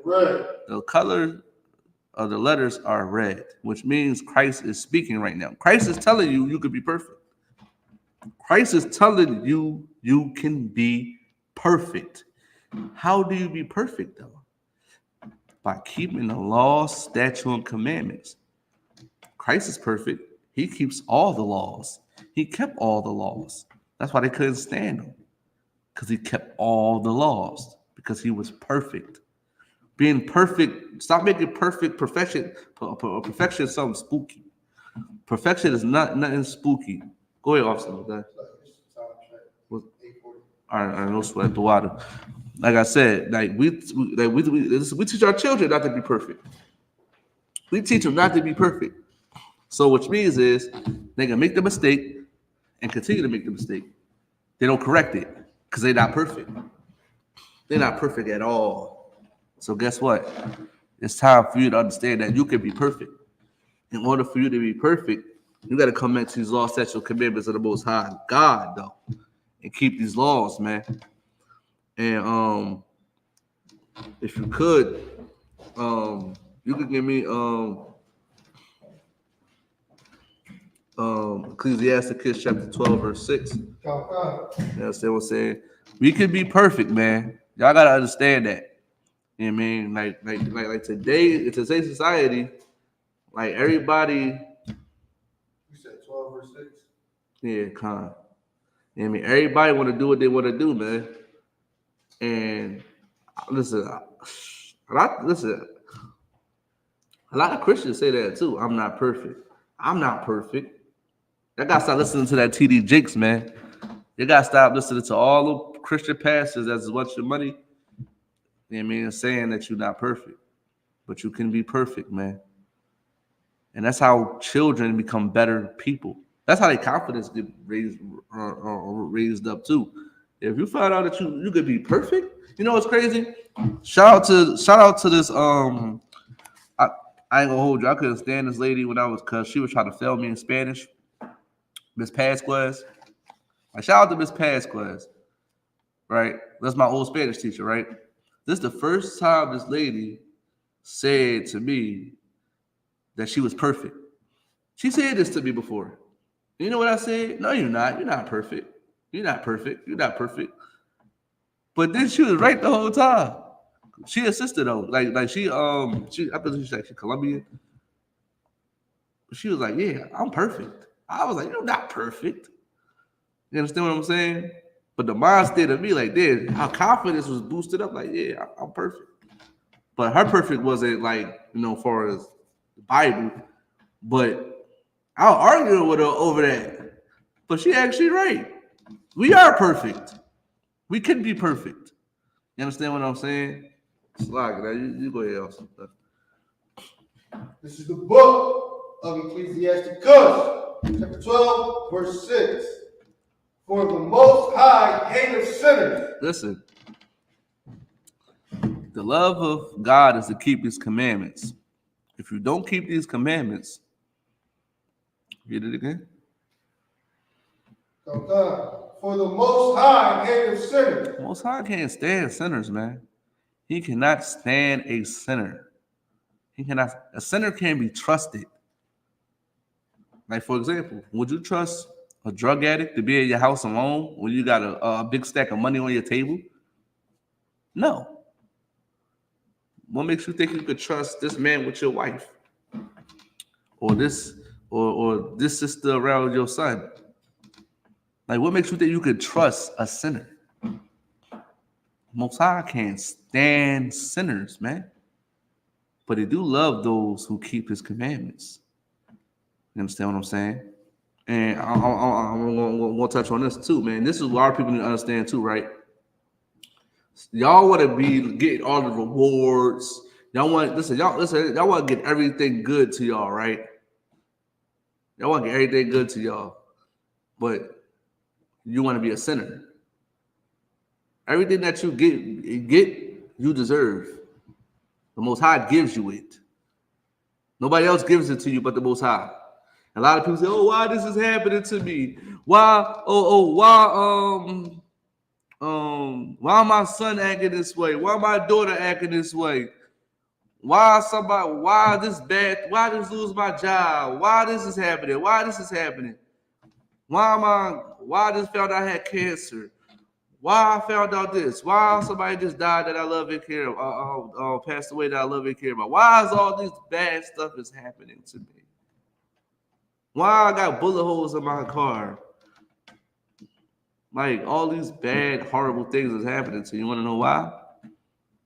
Red. The color of the letters are red, which means Christ is speaking right now. Christ is telling you you could be perfect. Christ is telling you you can be perfect. How do you be perfect, though? By keeping the laws, statutes, and commandments. Christ is perfect. He keeps all the laws. He kept all the laws. That's why they couldn't stand him, because he kept all the laws, because he was perfect. Being perfect, stop making perfection something spooky. Perfection is nothing spooky. Go ahead, Officer. Okay? All right, no sweat the water. Like I said, we teach our children not to be perfect. We teach them not to be perfect. So which means is they can make the mistake and continue to make the mistake. They don't correct it because they're not perfect. They're not perfect at all. So guess what? It's time for you to understand that you can be perfect. In order for you to be perfect, you got to come into these laws, statutes, commandments of the Most High God, though, and keep these laws, man. And if you could, you could give me Ecclesiastes chapter 12, verse 6. You understand what I'm saying? We can be perfect, man. Y'all gotta understand that. You know what I mean? Like today, in today's society, like everybody. You said 12 verse 6? Yeah, kind. You know what I mean? Everybody want to do what they want to do, man. And listen, a lot of Christians say that too. I'm not perfect. I'm not perfect. I gotta stop listening to that TD Jakes, man. You gotta stop listening to all the Christian pastors that's want your money. You know what I mean? Saying that you're not perfect, but you can be perfect, man. And that's how children become better people. That's how their confidence get raised up too. If you find out that you could be perfect, you know what's crazy? Shout out to this. I ain't gonna hold you. I couldn't stand this lady because she was trying to fail me in Spanish. Miss Pasquez. I shout out to Miss Pasquez. Right? That's my old Spanish teacher, right? This is the first time this lady said to me, that she was perfect. She said this to me before. You know what I said? No, you're not. You're not perfect. You're not perfect. You're not perfect. But then she was right the whole time. She a sister though. Like she I believe she's actually Colombian. She was like, yeah, I'm perfect. I was like, you're not perfect. You understand what I'm saying? But the mind state of me, like, this, our confidence was boosted up. Like, yeah, I'm perfect. But her perfect wasn't like, far as the Bible. But I'll argue with her over that. But she actually right. We are perfect. We can be perfect. You understand what I'm saying? Slide, you go ahead, also. This is the book of Ecclesiasticus, chapter 12, verse 6. For the Most High hateth sinners. Listen, the love of God is to keep His commandments. If you don't keep these commandments, read it again. For the Most High hateth sinners. The Most High can't stand sinners, man. He cannot stand a sinner. A sinner can't be trusted. Like, for example, would you trust a drug addict to be at your house alone when you got a big stack of money on your table? No. What makes you think you could trust this man with your wife? Or this sister around your son? Like, what makes you think you could trust a sinner? Most High can't stand sinners, man. But He do love those who keep His commandments. You understand what I'm saying? And I'm going to touch on this too, man. This is what our people need to understand too, right? Y'all want to be getting all the rewards. Y'all want to get everything good to y'all, right? Y'all want to get everything good to y'all. But you want to be a sinner. Everything that you get, you deserve. The Most High gives you it. Nobody else gives it to you but the Most High. A lot of people say, "Oh, why this is happening to me? Why? Why my son acting this way? Why my daughter acting this way? Why this bad? Why this lose my job? Why this is happening? Why this is happening? Why this found out I had cancer? Why I found out this? Why somebody just died that I love and care about, passed away that I love and care about? Why is all this bad stuff is happening to me? Why I got bullet holes in my car? Like, all these bad, horrible things is happening to you. You want to know why?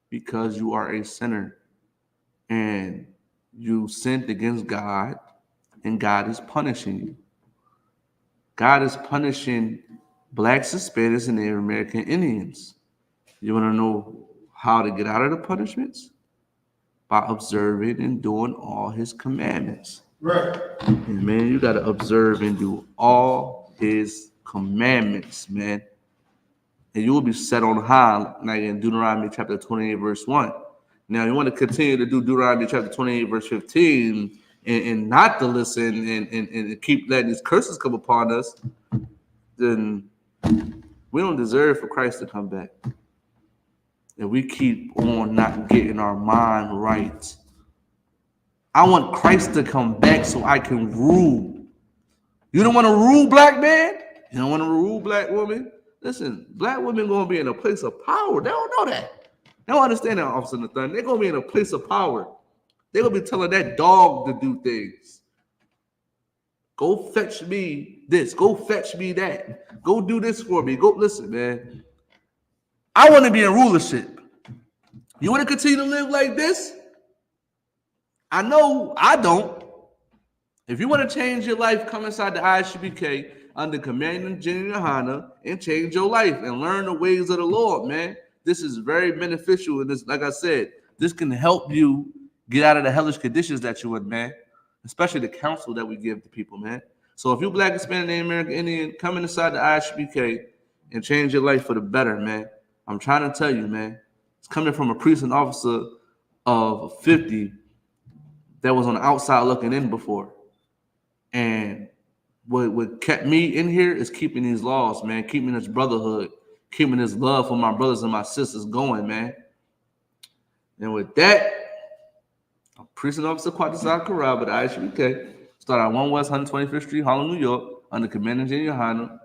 Because you are a sinner. And you sinned against God, and God is punishing you. God is punishing Blacks, Hispanics, and Native American Indians. You want to know how to get out of the punishments? By observing and doing all His commandments. Right. And man, you got to observe and do all His commandments, man. And you will be set on high, like in Deuteronomy chapter 28, verse 1. Now, you want to continue to do Deuteronomy chapter 28, verse 15, and not to listen and keep letting these curses come upon us, then we don't deserve for Christ to come back. And we keep on not getting our mind right. I want Christ to come back so I can rule. You don't want to rule, black man? You don't want to rule, black woman? Listen, black women going to be in a place of power. They don't know that. They don't understand that, Officer Nathan. They're going to be in a place of power. They're going to be telling that dog to do things. Go fetch me this. Go fetch me that. Go do this for me. Go, listen, man. I want to be in rulership. You want to continue to live like this? I know I don't. If you want to change your life, come inside the I.S.U.P.K under commanding GEN.YAHANNA and change your life and learn the ways of the Lord, man. This is very beneficial. And this, like I said, this can help you get out of the hellish conditions that you're in, man. Especially the counsel that we give to people, man. So if you're Black, Hispanic, Native American, Indian, come inside the I.S.U.P.K and change your life for the better, man. I'm trying to tell you, man. It's coming from a precinct officer of 50 that was on the outside looking in before. And what kept me in here is keeping these laws, man, keeping this brotherhood, keeping this love for my brothers and my sisters going, man. And with that, I'm Precinct Officer Quadrisac Corral, but the I.S.U.P.K. Started at 1 West 125th Street, Harlem, New York, under Commander GEN.YAHANNA.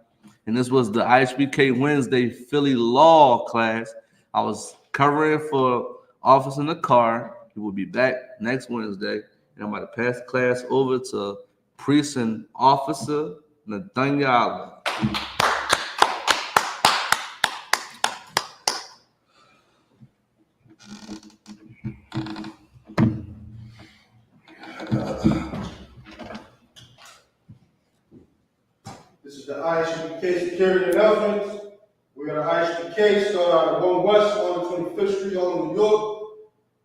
And this was the I.S.U.P.K. Wednesday Philly Law Class. I was covering for Officer in the car. He will be back next Wednesday. And I'm about to pass the class over to Precinct Officer Nathaniel. This is the I.S.U.P.K. security announcements. We got an I.S.U.P.K. start out at 1 West 125th Street, Harlem, New York.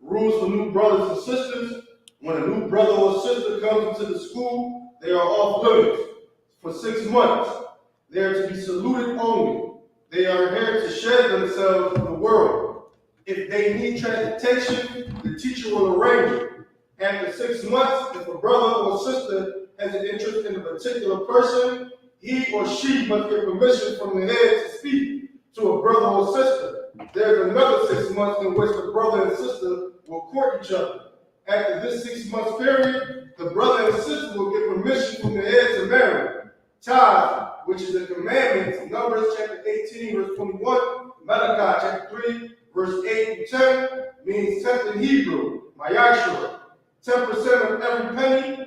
Rules for new brothers and sisters. When a new brother or sister comes into the school, they are off limits for 6 months. They are to be saluted only. They are here to shed themselves from the world. If they need transportation, the teacher will arrange it. After 6 months, if a brother or sister has an interest in a particular person, he or she must get permission from the head to speak to a brother or sister. There's another 6 months in which the brother and sister will court each other. After this 6 month period, the brother and sister will get permission from the head to marry. Tithes, which is a commandment, Numbers chapter 18, verse 21, Malachi chapter 3, verse 8 to 10, means tenth in Hebrew, Mayashua. 10% of every penny,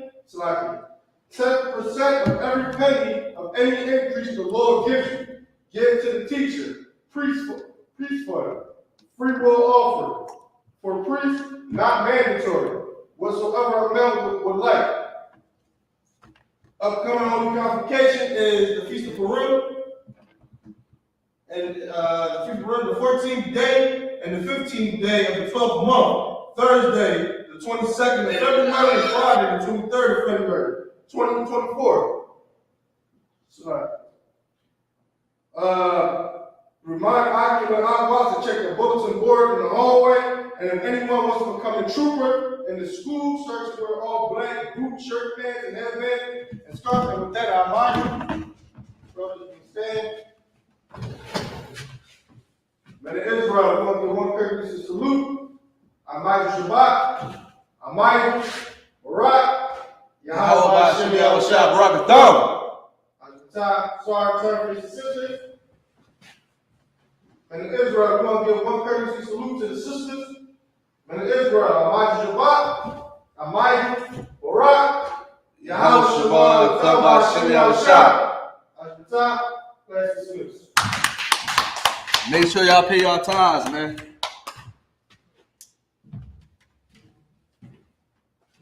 10% of every penny of any increase the Lord gives you, give to the teacher, priest fund, free will offering. For priests, not mandatory, whatsoever amount would like. Upcoming Holy Convocation is the Feast of Purim, and the Feast of Purim, the 14th day and the 15th day of the 12th month, Thursday, the 22nd of February, and Friday, the 23rd of February, 2024. Remind occupant to check the bulletin board in the hallway, and if anyone wants to become a trooper in the school, start to wear all black, boot, shirt, pants, and headband, and scarf. And with that, I invite you. Brothers, you can stand. Men of Israel, we want to give one courtesy salute. I.S.U.P.K. Barak. Yahweh Hashem Yahushua Barakatam. Sorry, turn for your sisters. Men of Israel, we want to give one courtesy salute to the sisters. Men of Israel, I.S.U.P.K. Barak. Yahweh Hashem Yahushua. Make sure y'all pay your tithes, man.